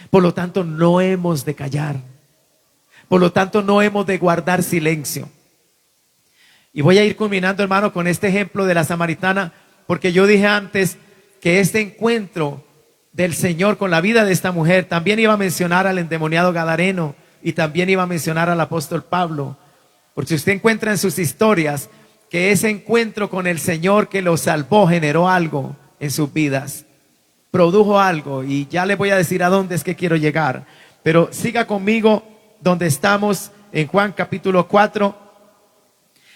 Por lo tanto, no hemos de callar. Por lo tanto, no hemos de guardar silencio. Y voy a ir culminando, hermano, con este ejemplo de la samaritana, porque yo dije antes que este encuentro del Señor con la vida de esta mujer también iba a mencionar al endemoniado gadareno y también iba a mencionar al apóstol Pablo, porque usted encuentra en sus historias que ese encuentro con el Señor que los salvó generó algo en sus vidas, produjo algo, y ya le voy a decir a dónde es que quiero llegar. Pero siga conmigo donde estamos en Juan capítulo 4,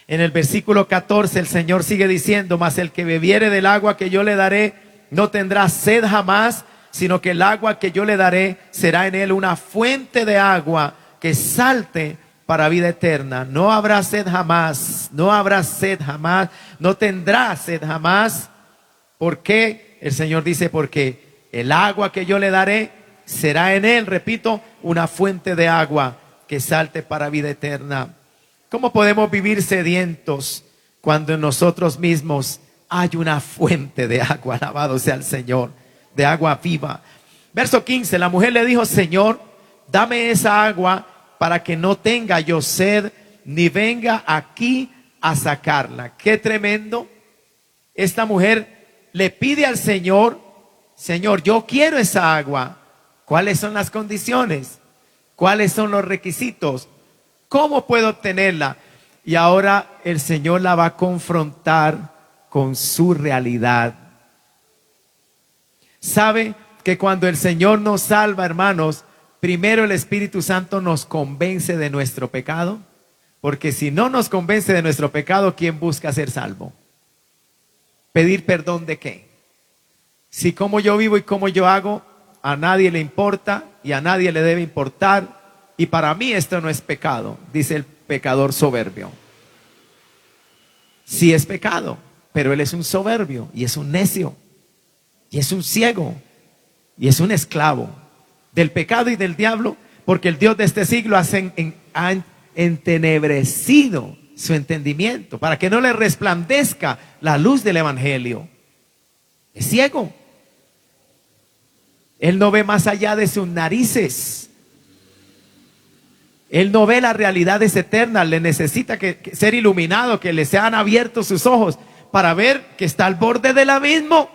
en el versículo 14. El Señor sigue diciendo: mas el que bebiere del agua que yo le daré no tendrá sed jamás, sino que el agua que yo le daré será en él una fuente de agua que salte para vida eterna. No habrá sed jamás, no habrá sed jamás, no tendrá sed jamás. ¿Por qué? El Señor dice: porque el agua que yo le daré será en él, repito, una fuente de agua que salte para vida eterna. ¿Cómo podemos vivir sedientos cuando en nosotros mismos hay una fuente de agua? Alabado sea el Señor, de agua viva. Verso 15, la mujer le dijo: Señor, dame esa agua para que no tenga yo sed, ni venga aquí a sacarla. Qué tremendo. Esta mujer le pide al Señor: Señor, yo quiero esa agua. ¿Cuáles son las condiciones? ¿Cuáles son los requisitos? ¿Cómo puedo obtenerla? Y ahora el Señor la va a confrontar con su realidad. ¿Sabe que cuando el Señor nos salva, hermanos, primero el Espíritu Santo nos convence de nuestro pecado? Porque si no nos convence de nuestro pecado, ¿quién busca ser salvo? ¿Pedir perdón de qué? Si cómo yo vivo y cómo yo hago, a nadie le importa y a nadie le debe importar. Y para mí esto no es pecado, dice el pecador soberbio. Sí es pecado, pero él es un soberbio y es un necio y es un ciego y es un esclavo del pecado y del diablo, porque el Dios de este siglo ha entenebrecido su entendimiento para que no le resplandezca la luz del evangelio. Es ciego. Él no ve más allá de sus narices. Él no ve las realidades eternas. Le necesita ser iluminado, que le sean abiertos sus ojos para ver que está al borde del abismo,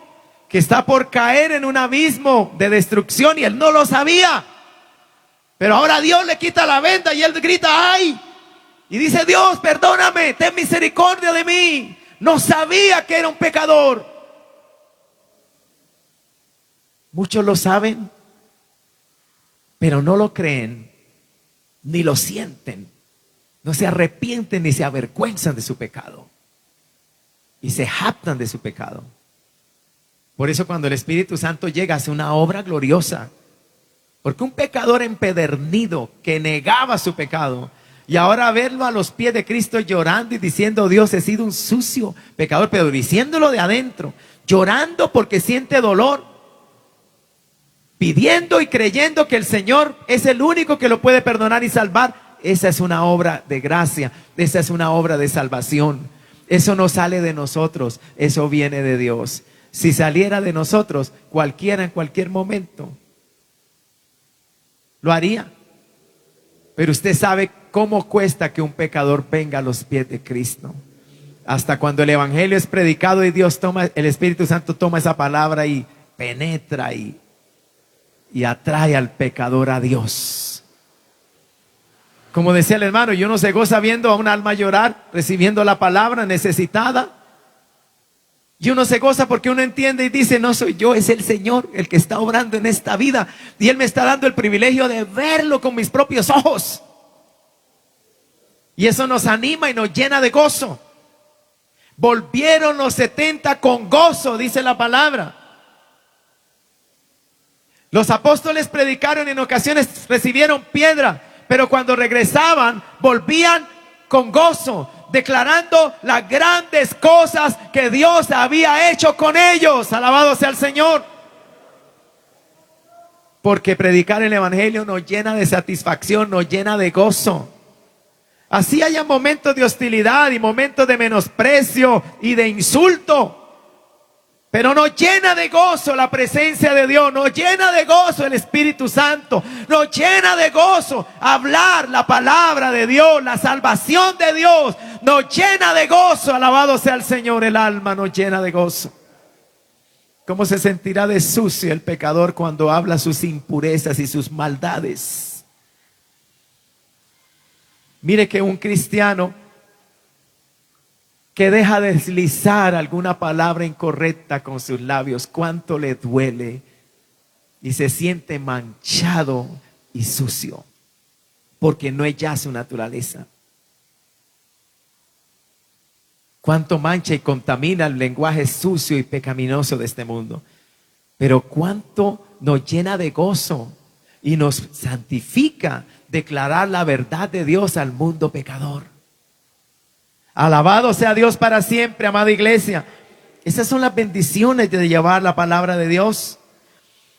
que está por caer en un abismo de destrucción, y él no lo sabía. Pero ahora Dios le quita la venda y él grita ¡ay! Y dice: Dios, perdóname, ten misericordia de mí. No sabía que era un pecador. Muchos lo saben, pero no lo creen, ni lo sienten. No se arrepienten ni se avergüenzan de su pecado. Y se jactan de su pecado. Por eso cuando el Espíritu Santo llega, hace una obra gloriosa. Porque un pecador empedernido que negaba su pecado, y ahora verlo a los pies de Cristo llorando y diciendo: Dios, he sido un sucio pecador, pero diciéndolo de adentro, llorando porque siente dolor, pidiendo y creyendo que el Señor es el único que lo puede perdonar y salvar. Esa es una obra de gracia, esa es una obra de salvación. Eso no sale de nosotros, eso viene de Dios. Si saliera de nosotros, cualquiera en cualquier momento lo haría. Pero usted sabe cómo cuesta que un pecador venga a los pies de Cristo. Hasta cuando el evangelio es predicado y Dios toma, el Espíritu Santo toma esa palabra y penetra y atrae al pecador a Dios. Como decía el hermano, y uno se goza viendo a un alma llorar, recibiendo la palabra necesitada. Y uno se goza porque uno entiende y dice: no soy yo, es el Señor el que está obrando en esta vida. Y Él me está dando el privilegio de verlo con mis propios ojos. Y eso nos anima y nos llena de gozo. Volvieron los 70 con gozo, dice la palabra. Los apóstoles predicaron, en ocasiones recibieron piedra, pero cuando regresaban, volvían con gozo, declarando las grandes cosas que Dios había hecho con ellos. Alabado sea el Señor. Porque predicar el evangelio nos llena de satisfacción, nos llena de gozo. Así haya momentos de hostilidad y momentos de menosprecio y de insulto, pero nos llena de gozo la presencia de Dios, nos llena de gozo el Espíritu Santo, nos llena de gozo hablar la palabra de Dios, la salvación de Dios, nos llena de gozo. Alabado sea el Señor, el alma nos llena de gozo. ¿Cómo se sentirá de sucio el pecador cuando habla sus impurezas y sus maldades? Mire que un cristiano que deja deslizar alguna palabra incorrecta con sus labios, cuánto le duele y se siente manchado y sucio, porque no es ya su naturaleza. Cuánto mancha y contamina el lenguaje sucio y pecaminoso de este mundo, pero cuánto nos llena de gozo y nos santifica declarar la verdad de Dios al mundo pecador. Alabado sea Dios para siempre, amada iglesia. Esas son las bendiciones de llevar la palabra de Dios.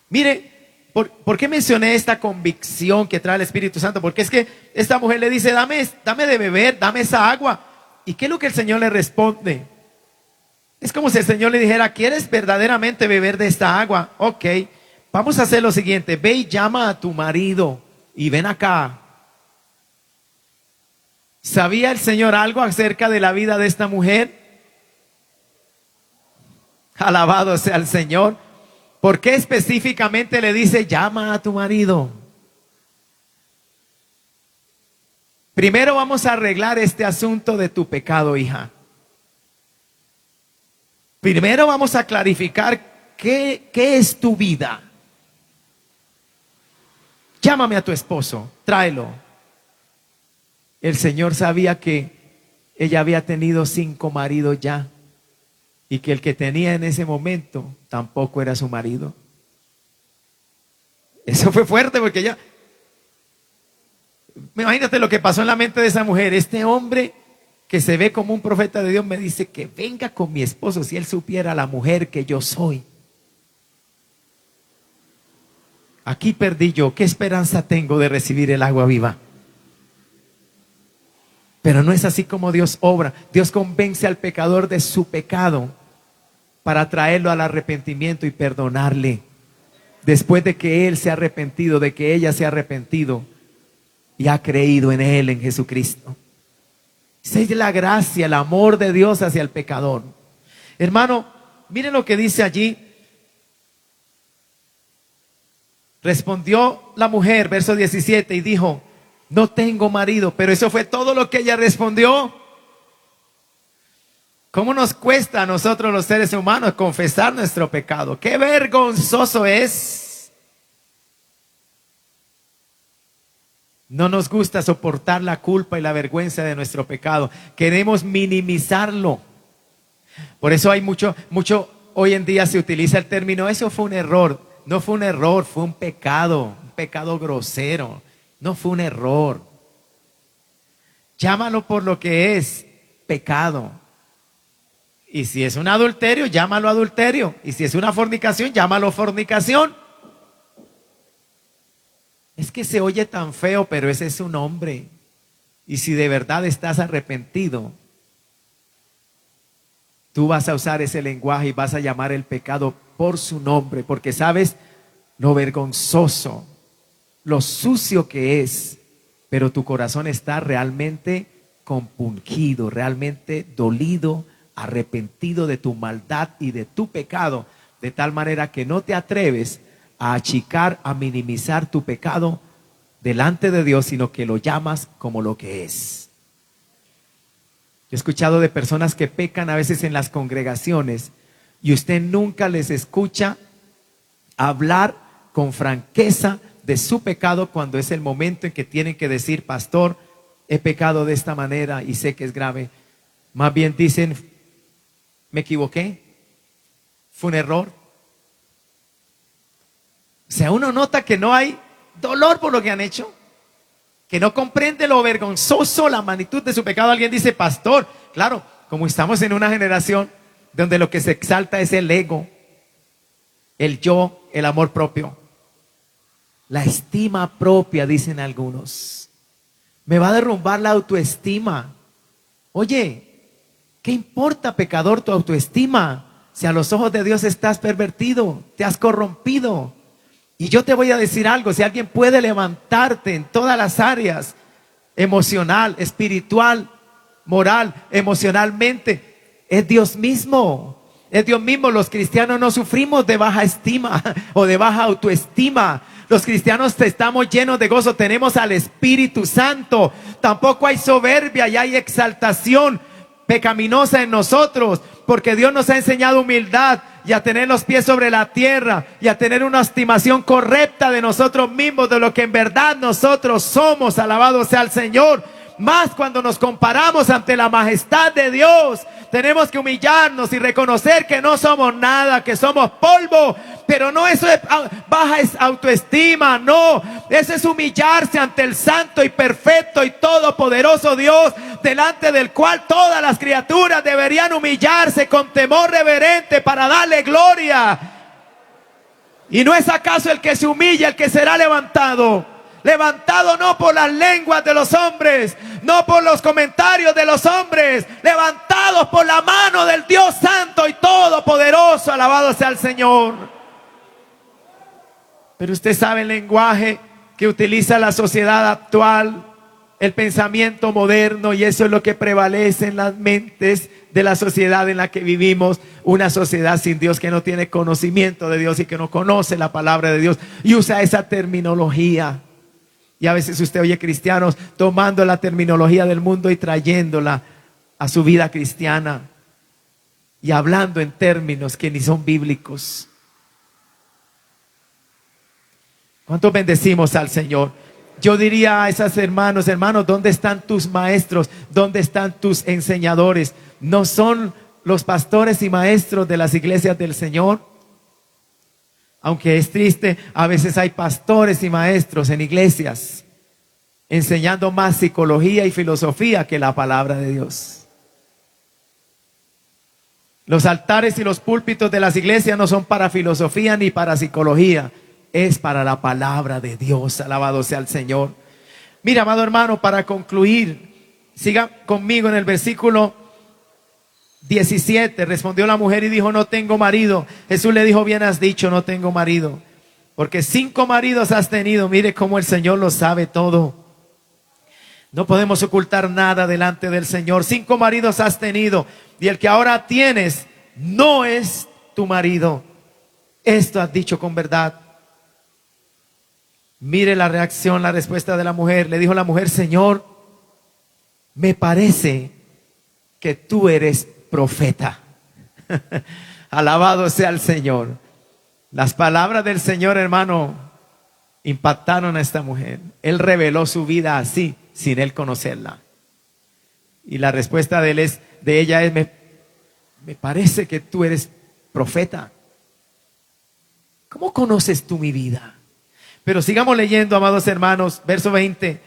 Mire, ¿por qué mencioné esta convicción que trae el Espíritu Santo? Porque es que esta mujer le dice: dame de beber, dame esa agua. ¿Y qué es lo que el Señor le responde? Es como si el Señor le dijera: ¿quieres verdaderamente beber de esta agua? Ok, vamos a hacer lo siguiente: ve y llama a tu marido y ven acá. ¿Sabía el Señor algo acerca de la vida de esta mujer? Alabado sea el Señor. ¿Por qué específicamente le dice: llama a tu marido? Primero vamos a arreglar este asunto de tu pecado, hija. Primero vamos a clarificar qué es tu vida. Llámame a tu esposo, tráelo. El Señor sabía que ella había tenido 5 maridos ya. y que el que tenía en ese momento tampoco era su marido. Eso fue fuerte porque ella, imagínate lo que pasó en la mente de esa mujer. Este hombre que se ve como un profeta de Dios me dice que venga con mi esposo si él supiera la mujer que yo soy. Aquí perdí yo. ¿Qué esperanza tengo de recibir el agua viva? Pero no es así como Dios obra. Dios convence al pecador de su pecado para traerlo al arrepentimiento y perdonarle. Después de que él se ha arrepentido, de que ella se ha arrepentido y ha creído en él, en Jesucristo. Esa es la gracia, el amor de Dios hacia el pecador. Hermano, miren lo que dice allí. Respondió la mujer, verso 17, y dijo: no tengo marido. Pero eso fue todo lo que ella respondió. ¿Cómo nos cuesta a nosotros los seres humanos confesar nuestro pecado? ¡Qué vergonzoso es! No nos gusta soportar la culpa y la vergüenza de nuestro pecado. Queremos minimizarlo. Por eso hay mucho, hoy en día se utiliza el término, eso fue un error. No fue un error, fue un pecado grosero. No fue un error. Llámalo por lo que es, pecado. Y si es un adulterio, llámalo adulterio. Y si es una fornicación, llámalo fornicación. Es que se oye tan feo, pero ese es su nombre. Y si de verdad estás arrepentido, tú vas a usar ese lenguaje y vas a llamar el pecado por su nombre, porque sabes lo vergonzoso, lo sucio que es, pero tu corazón está realmente compungido, realmente dolido, arrepentido de tu maldad y de tu pecado, de tal manera que no te atreves a achicar, a minimizar tu pecado delante de Dios, sino que lo llamas como lo que es. He escuchado de personas que pecan a veces en las congregaciones y usted nunca les escucha hablar con franqueza de su pecado cuando es el momento en que tienen que decir: pastor, he pecado de esta manera y sé que es grave. Más bien dicen: me equivoqué, fue un error. O sea, uno nota que no hay dolor por lo que han hecho, que no comprende lo vergonzoso, la magnitud de su pecado. Alguien dice: pastor, claro, como estamos en una generación donde lo que se exalta es el ego, el yo, el amor propio, la estima propia, dicen algunos. Me va a derrumbar la autoestima. Oye, ¿qué importa, pecador, tu autoestima? Si a los ojos de Dios estás pervertido, te has corrompido. Y yo te voy a decir algo: si alguien puede levantarte en todas las áreas, emocional, espiritual, moral, emocionalmente, es Dios mismo. Es Dios mismo. Los cristianos no sufrimos de baja estima o de baja autoestima. Los cristianos estamos llenos de gozo, tenemos al Espíritu Santo. Tampoco hay soberbia y hay exaltación pecaminosa en nosotros, porque Dios nos ha enseñado humildad y a tener los pies sobre la tierra y a tener una estimación correcta de nosotros mismos, de lo que en verdad nosotros somos. Alabado sea el Señor. Más cuando nos comparamos ante la majestad de Dios, tenemos que humillarnos y reconocer que no somos nada, que somos polvo. Pero no, eso es baja autoestima, no. Eso es humillarse ante el santo y perfecto y todopoderoso Dios, delante del cual todas las criaturas deberían humillarse con temor reverente para darle gloria. ¿Y no es acaso el que se humilla el que será levantado? Levantado no por las lenguas de los hombres, no por los comentarios de los hombres, levantados por la mano del Dios santo y todopoderoso. Alabado sea el Señor. Pero usted sabe el lenguaje que utiliza la sociedad actual, el pensamiento moderno, y eso es lo que prevalece en las mentes de la sociedad en la que vivimos. Una sociedad sin Dios, que no tiene conocimiento de Dios y que no conoce la palabra de Dios y usa esa terminología. Y a veces usted oye cristianos tomando la terminología del mundo y trayéndola a su vida cristiana y hablando en términos que ni son bíblicos. ¿Cuántos bendecimos al Señor? Yo diría a esos hermanos: ¿dónde están tus maestros? ¿Dónde están tus enseñadores? No son los pastores y maestros de las iglesias del Señor. Aunque es triste, a veces hay pastores y maestros en iglesias enseñando más psicología y filosofía que la palabra de Dios. Los altares y los púlpitos de las iglesias no son para filosofía ni para psicología, es para la palabra de Dios. Alabado sea el Señor. Mira, amado hermano, para concluir, siga conmigo en el versículo 17. Respondió la mujer y dijo: no tengo marido. Jesús le dijo: bien has dicho, no tengo marido, porque 5 maridos has tenido. Mire cómo el Señor lo sabe todo. No podemos ocultar nada delante del Señor. 5 maridos has tenido, y el que ahora tienes no es tu marido. Esto has dicho con verdad. Mire la reacción, la respuesta de la mujer. Le dijo la mujer: Señor, me parece que tú eres profeta. Alabado sea el Señor. Las palabras del Señor, hermano, impactaron a esta mujer. Él reveló su vida así, sin él conocerla. Y la respuesta de ella es: me parece que tú eres profeta. ¿Cómo conoces tú mi vida? Pero sigamos leyendo, amados hermanos, verso 20.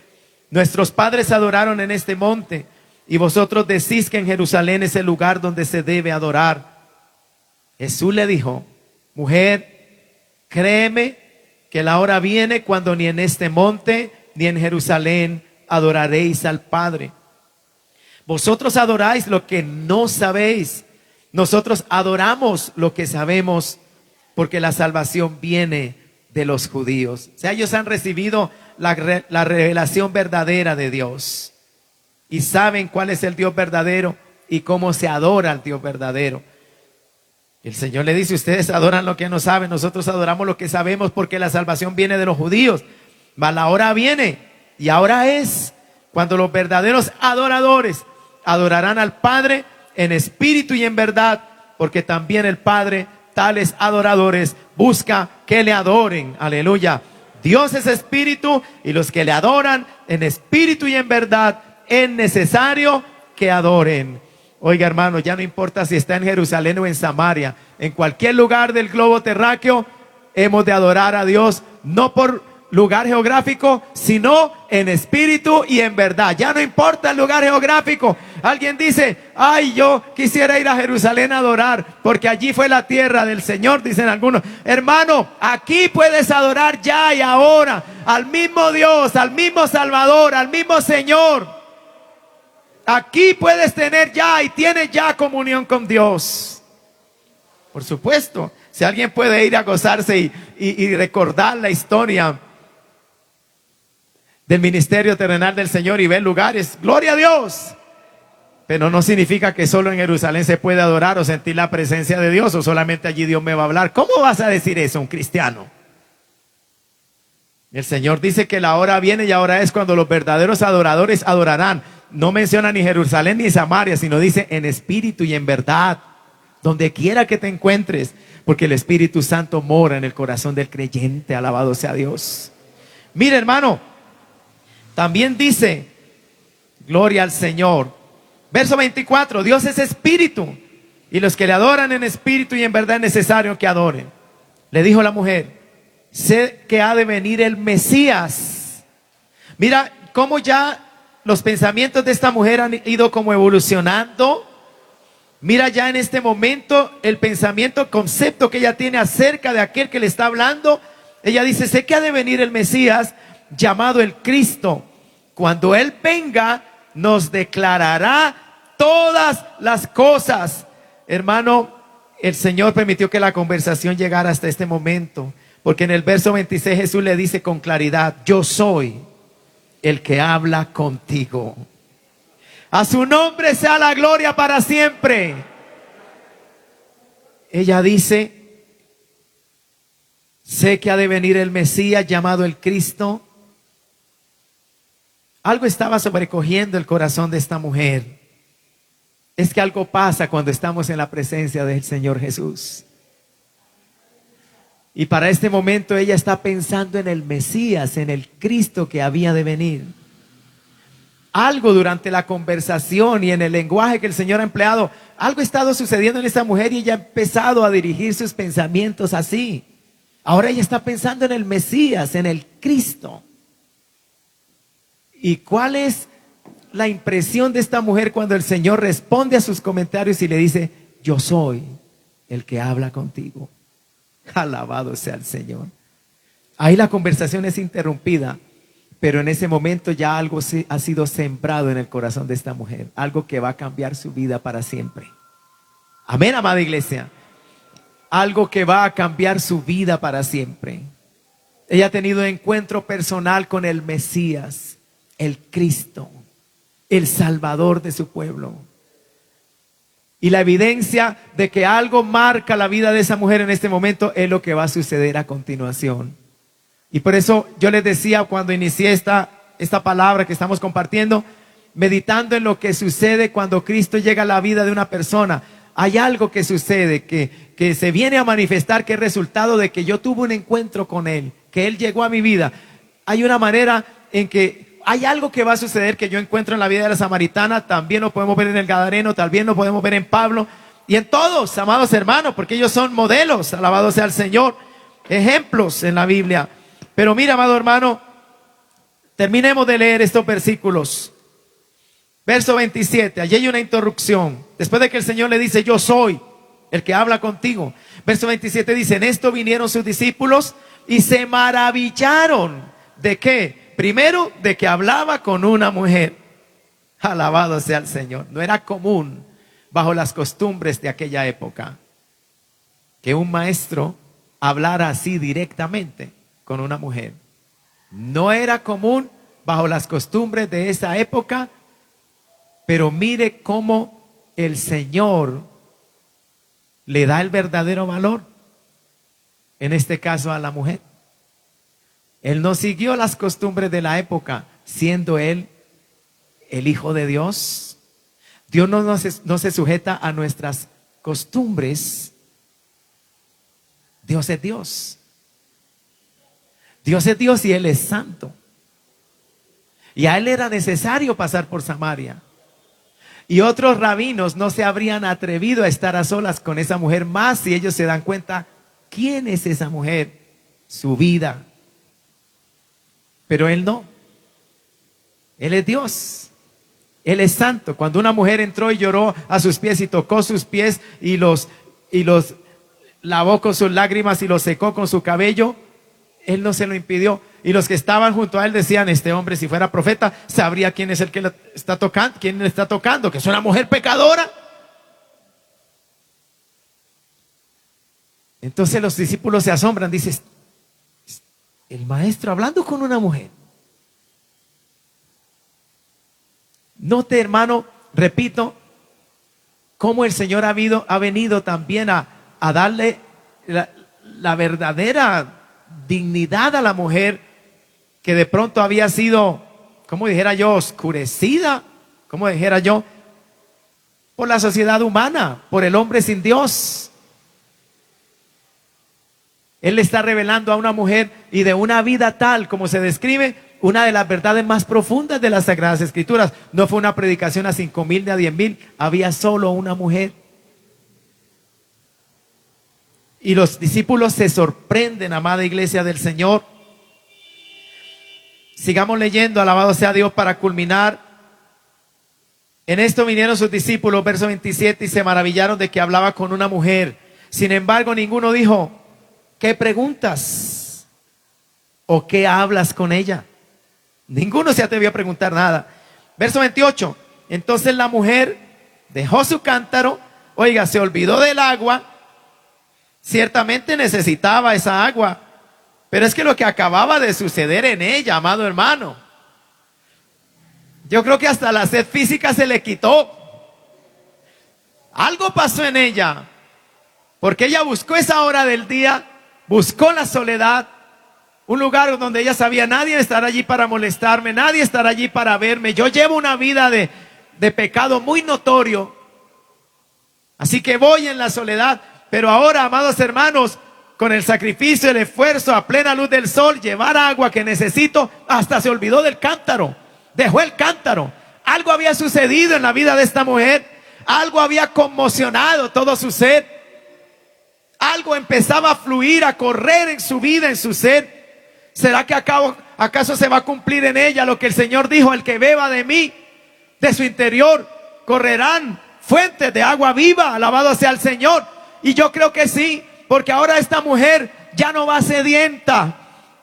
Nuestros padres adoraron en este monte, y vosotros decís que en Jerusalén es el lugar donde se debe adorar. Jesús le dijo: mujer, créeme que la hora viene cuando ni en este monte ni en Jerusalén adoraréis al Padre. Vosotros adoráis lo que no sabéis. Nosotros adoramos lo que sabemos, porque la salvación viene de los judíos. O sea, ellos han recibido la revelación verdadera de Dios y saben cuál es el Dios verdadero y cómo se adora al Dios verdadero. El Señor le dice: ustedes adoran lo que no saben, nosotros adoramos lo que sabemos, porque la salvación viene de los judíos. Mas la hora viene, y ahora es, cuando los verdaderos adoradores adorarán al Padre en espíritu y en verdad, porque también el Padre tales adoradores busca que le adoren. Aleluya. Dios es espíritu, y los que le adoran en espíritu y en verdad es necesario que adoren. Oiga, hermano, ya no importa si está en Jerusalén o en Samaria, en cualquier lugar del globo terráqueo hemos de adorar a Dios, no por lugar geográfico, sino en espíritu y en verdad. Ya no importa el lugar geográfico. Alguien dice: ay, yo quisiera ir a Jerusalén a adorar, porque allí fue la tierra del Señor, dicen algunos. Hermano, aquí puedes adorar ya y ahora al mismo Dios, al mismo Salvador, al mismo Señor. Aquí puedes tener ya y tienes ya comunión con Dios. Por supuesto, si alguien puede ir a gozarse y recordar la historia del ministerio terrenal del Señor y ver lugares, gloria a Dios. Pero no significa que solo en Jerusalén se puede adorar o sentir la presencia de Dios, o solamente allí Dios me va a hablar. ¿Cómo vas a decir eso a un cristiano? El Señor dice que la hora viene y ahora es cuando los verdaderos adoradores adorarán. No menciona ni Jerusalén ni Samaria, sino dice en espíritu y en verdad, donde quiera que te encuentres, porque el Espíritu Santo mora en el corazón del creyente. Alabado sea Dios. Mire, hermano, también dice, gloria al Señor, verso 24: Dios es espíritu, y los que le adoran en espíritu y en verdad es necesario que adoren. Le dijo la mujer: sé que ha de venir el Mesías. Mira cómo ya los pensamientos de esta mujer han ido como evolucionando. Mira ya en este momento el pensamiento, el concepto que ella tiene acerca de aquel que le está hablando. Ella dice: sé que ha de venir el Mesías, llamado el Cristo. Cuando Él venga, nos declarará todas las cosas. Hermano, el Señor permitió que la conversación llegara hasta este momento, porque en el verso 26 Jesús le dice con claridad: yo soy el que habla contigo. A su nombre sea la gloria para siempre. Ella dice: sé que ha de venir el Mesías, llamado el Cristo. Algo estaba sobrecogiendo el corazón de esta mujer. Es que algo pasa cuando estamos en la presencia del Señor Jesús. Y para este momento ella está pensando en el Mesías, en el Cristo que había de venir. Algo durante la conversación y en el lenguaje que el Señor ha empleado algo ha estado sucediendo en esta mujer y ella ha empezado a dirigir sus pensamientos así. Ahora ella está pensando en el Mesías, en el Cristo. ¿Y cuál es la impresión de esta mujer cuando el Señor responde a sus comentarios y le dice: yo soy el que habla contigo? Alabado sea el Señor. Ahí la conversación es interrumpida, pero en ese momento ya algo ha sido sembrado en el corazón de esta mujer, algo que va a cambiar su vida para siempre. Amén, amada iglesia. Algo que va a cambiar su vida para siempre. Ella ha tenido un encuentro personal con el Mesías, el Cristo, el Salvador de su pueblo. Y la evidencia de que algo marca la vida de esa mujer en este momento es lo que va a suceder a continuación. Y por eso yo les decía cuando inicié esta palabra que estamos compartiendo, meditando en lo que sucede cuando Cristo llega a la vida de una persona. Hay algo que sucede, que se viene a manifestar, que es resultado de que yo tuve un encuentro con Él, que Él llegó a mi vida. Hay una manera en que hay algo que va a suceder que yo encuentro en la vida de la samaritana, también lo podemos ver en el gadareno, también lo podemos ver en Pablo y en todos, amados hermanos, porque ellos son modelos, alabado sea el Señor, ejemplos en la Biblia. Pero mira, amado hermano, terminemos de leer estos versículos. Verso 27, allí hay una interrupción. Después de que el Señor le dice: yo soy el que habla contigo. Verso 27 dice: en esto vinieron sus discípulos y se maravillaron. ¿De qué? Primero, de que hablaba con una mujer. Alabado sea el Señor. No era común bajo las costumbres de aquella época que un maestro hablara así directamente con una mujer. No era común bajo las costumbres de esa época, pero mire cómo el Señor le da el verdadero valor, en este caso a la mujer. Él no siguió las costumbres de la época, siendo Él el Hijo de Dios. Dios no se sujeta a nuestras costumbres. Dios es Dios. Dios es Dios y Él es santo. Y a Él era necesario pasar por Samaria. Y otros rabinos no se habrían atrevido a estar a solas con esa mujer, más si ellos se dan cuenta quién es esa mujer, su vida. Pero Él no. Él es Dios. Él es santo. Cuando una mujer entró y lloró a sus pies y tocó sus pies y los lavó con sus lágrimas y los secó con su cabello, Él no se lo impidió. Y los que estaban junto a Él decían: este hombre, si fuera profeta, sabría quién es el que le está tocando, quién le está tocando, que es una mujer pecadora. Entonces los discípulos se asombran, dicen: el maestro hablando con una mujer. Note, hermano, repito, cómo el Señor ha venido también a darle la verdadera dignidad a la mujer, que de pronto había sido, como dijera yo, oscurecida, como dijera yo, por la sociedad humana, por el hombre sin Dios. Él le está revelando a una mujer, y de una vida tal como se describe, una de las verdades más profundas de las Sagradas Escrituras. No fue una predicación a 5,000 ni a 10,000, había solo una mujer. Y los discípulos se sorprenden, amada iglesia del Señor. Sigamos leyendo, alabado sea Dios, para culminar. En esto vinieron sus discípulos, verso 27, y se maravillaron de que hablaba con una mujer. Sin embargo, ninguno dijo: ¿qué preguntas? ¿O qué hablas con ella? Ninguno se atrevió a preguntar nada. Verso 28, entonces la mujer dejó su cántaro, oiga, se olvidó del agua. Ciertamente necesitaba esa agua, pero es que lo que acababa de suceder en ella, amado hermano, yo creo que hasta la sed física se le quitó. Algo pasó en ella, porque ella buscó esa hora del día, buscó la soledad, un lugar donde ella sabía: nadie estará allí para molestarme, nadie estará allí para verme. Yo llevo una vida de pecado muy notorio, así que voy en la soledad. Pero ahora, amados hermanos, con el sacrificio, el esfuerzo, a plena luz del sol, llevar agua que necesito, hasta se olvidó del cántaro, dejó el cántaro. Algo había sucedido en la vida de esta mujer. algo había conmocionado todo su ser. Algo empezaba a fluir, a correr en su vida, en su ser. ¿Será que acaso se va a cumplir en ella lo que el Señor dijo? El que beba de mí, de su interior, correrán fuentes de agua viva. Alabado sea el Señor. Y yo creo que sí, porque ahora esta mujer ya no va sedienta.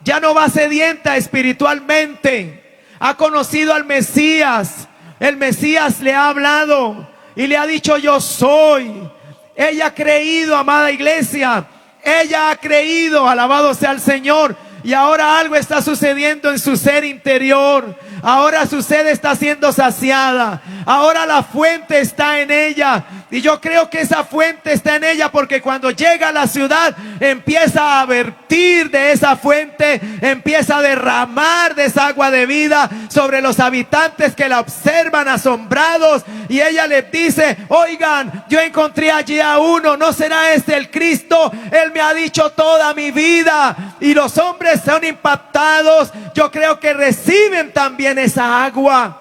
Ya no va sedienta espiritualmente. Ha conocido al Mesías. El Mesías le ha hablado y le ha dicho: yo soy. Ella ha creído, amada iglesia. Ella ha creído, alabado sea el Señor. Y ahora algo está sucediendo en su ser interior. Ahora su sed está siendo saciada. Ahora la fuente está en ella. Y yo creo que esa fuente está en ella porque cuando llega a la ciudad empieza a vertir de esa fuente, empieza a derramar de esa agua de vida sobre los habitantes que la observan asombrados. Y ella les dice: oigan, yo encontré allí a uno, ¿no será este el Cristo? Él me ha dicho toda mi vida. Y los hombres son impactados. Yo creo que reciben también esa agua.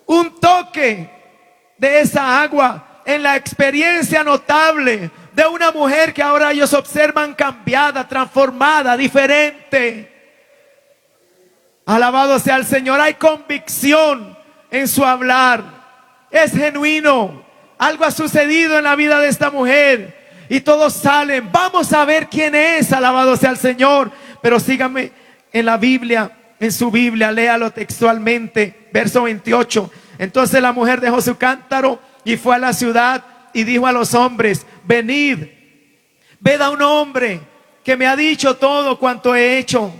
Un toque de esa agua en la experiencia notable de una mujer que ahora ellos observan cambiada, transformada, diferente. Alabado sea el Señor. Hay convicción en su hablar. Es genuino. Algo ha sucedido en la vida de esta mujer. Y todos salen. Vamos a ver quién es. Alabado sea el Señor. Pero síganme en la Biblia. En su Biblia, léalo textualmente. Verso 28. Entonces la mujer dejó su cántaro y fue a la ciudad y dijo a los hombres: venid, ved a un hombre que me ha dicho todo cuanto he hecho.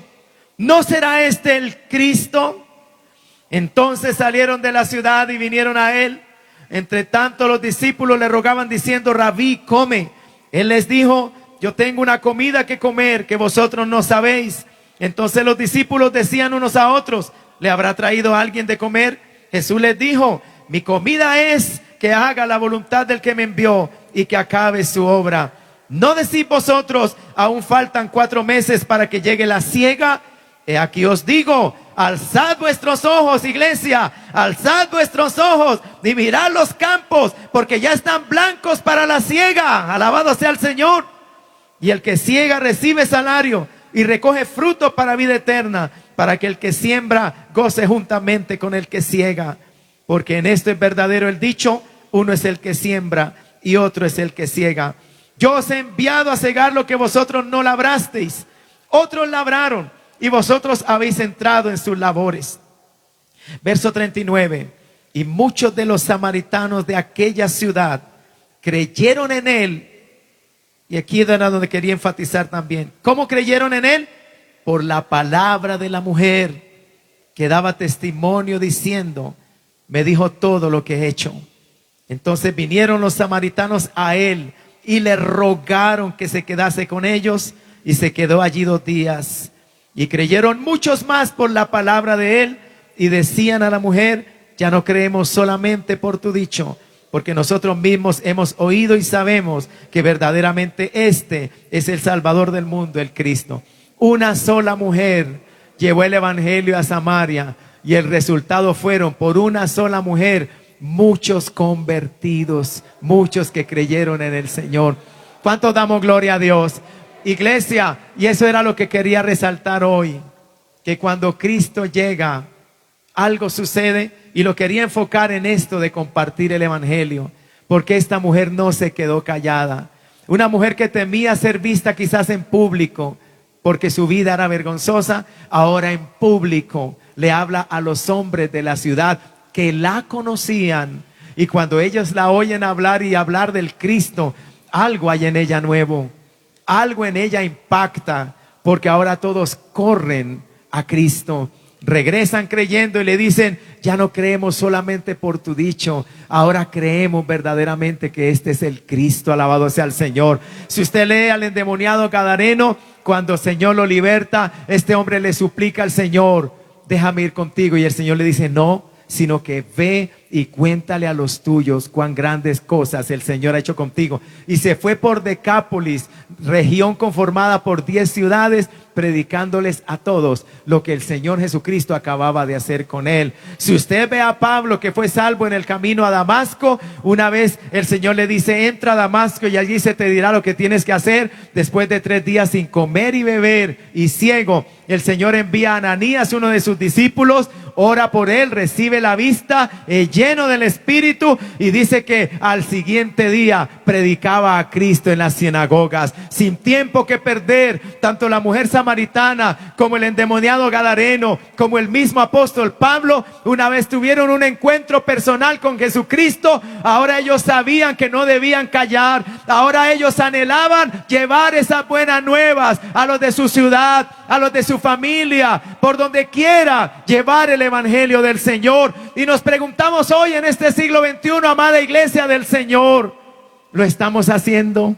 ¿No será este el Cristo? Entonces salieron de la ciudad y vinieron a él. Entre tanto los discípulos le rogaban diciendo: Rabí, come. Él les dijo: yo tengo una comida que comer que vosotros no sabéis. Entonces los discípulos decían unos a otros: ¿le habrá traído alguien de comer? Jesús les dijo: mi comida es que haga la voluntad del que me envió y que acabe su obra. ¿No decís vosotros: aún faltan 4 meses para que llegue la siega? He aquí os digo: alzad vuestros ojos, iglesia, alzad vuestros ojos y mirad los campos, porque ya están blancos para la siega. Alabado sea el Señor. Y el que siega recibe salario y recoge fruto para vida eterna, para que el que siembra goce juntamente con el que siega. Porque en esto es verdadero el dicho: uno es el que siembra y otro es el que siega. Yo os he enviado a cegar lo que vosotros no labrasteis. Otros labraron y vosotros habéis entrado en sus labores. Verso 39. Y muchos de los samaritanos de aquella ciudad creyeron en él. Y aquí era donde quería enfatizar también. ¿Cómo creyeron en él? Por la palabra de la mujer, que daba testimonio diciendo: me dijo todo lo que he hecho. Entonces vinieron los samaritanos a él y le rogaron que se quedase con ellos, y se quedó allí 2 días. Y creyeron muchos más por la palabra de él, y decían a la mujer: ya no creemos solamente por tu dicho, porque nosotros mismos hemos oído y sabemos que verdaderamente este es el Salvador del mundo, el Cristo. Una sola mujer llevó el evangelio a Samaria, y el resultado fueron, por una sola mujer, muchos convertidos, muchos que creyeron en el Señor. ¿Cuántos damos gloria a Dios? Iglesia, y eso era lo que quería resaltar hoy, que cuando Cristo llega, algo sucede, y lo quería enfocar en esto de compartir el evangelio, porque esta mujer no se quedó callada. Una mujer que temía ser vista quizás en público, porque su vida era vergonzosa, ahora en público le habla a los hombres de la ciudad que la conocían, y cuando ellos la oyen hablar y hablar del Cristo, algo hay en ella nuevo, algo en ella impacta, porque ahora todos corren a Cristo. Regresan creyendo y le dicen: ya no creemos solamente por tu dicho, ahora creemos verdaderamente que este es el Cristo. Alabado sea el Señor. Si usted lee al endemoniado gadareno, cuando el Señor lo liberta, este hombre le suplica al Señor: déjame ir contigo. Y el Señor le dice: no, sino que ve y cuéntale a los tuyos cuán grandes cosas el Señor ha hecho contigo. Y se fue por Decápolis, región conformada por 10 ciudades, predicándoles a todos lo que el Señor Jesucristo acababa de hacer con él. Si usted ve a Pablo, que fue salvo en el camino a Damasco, una vez el Señor le dice: entra a Damasco y allí se te dirá lo que tienes que hacer. Después de 3 días sin comer y beber y ciego, el Señor envía a Ananías, uno de sus discípulos, ora por él, recibe la vista, lleno del Espíritu, y dice que al siguiente día predicaba a Cristo en las sinagogas, sin tiempo que perder. Tanto la mujer samaritana como el endemoniado gadareno, como el mismo apóstol Pablo, una vez tuvieron un encuentro personal con Jesucristo. Ahora ellos sabían que no debían callar. Ahora ellos anhelaban llevar esas buenas nuevas a los de su ciudad, a los de su familia, por donde quiera, llevar el evangelio del Señor. Y nos preguntamos hoy en este siglo XXI, amada iglesia del Señor, ¿lo estamos haciendo?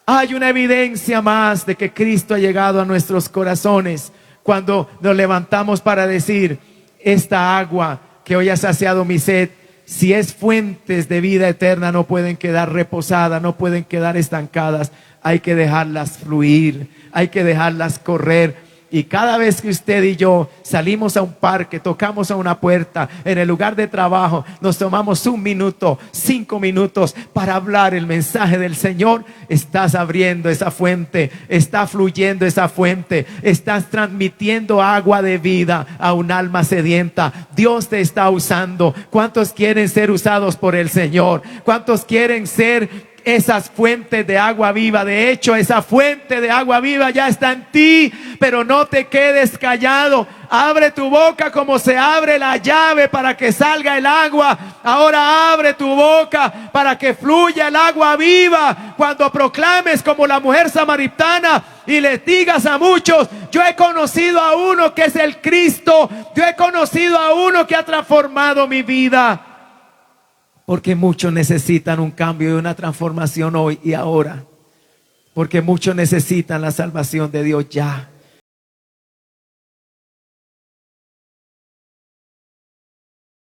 Hay una evidencia más de que Cristo ha llegado a nuestros corazones cuando nos levantamos para decir: esta agua que hoy ha saciado mi sed, si es fuentes de vida eterna, no pueden quedar reposadas, no pueden quedar estancadas. Hay que dejarlas fluir, hay que dejarlas correr. Y cada vez que usted y yo salimos a un parque, tocamos a una puerta, en el lugar de trabajo, nos tomamos 1 minuto, 5 minutos para hablar el mensaje del Señor, estás abriendo esa fuente, está fluyendo esa fuente, estás transmitiendo agua de vida a un alma sedienta. Dios te está usando. ¿Cuántos quieren ser usados por el Señor? ¿Cuántos quieren ser esas fuentes de agua viva? De hecho, esa fuente de agua viva ya está en ti, pero no te quedes callado. Abre tu boca como se abre la llave para que salga el agua. Ahora abre tu boca para que fluya el agua viva. Cuando proclames como la mujer samaritana y les digas a muchos: yo he conocido a uno que es el Cristo, yo he conocido a uno que ha transformado mi vida. Porque muchos necesitan un cambio y una transformación hoy y ahora. Porque muchos necesitan la salvación de Dios ya.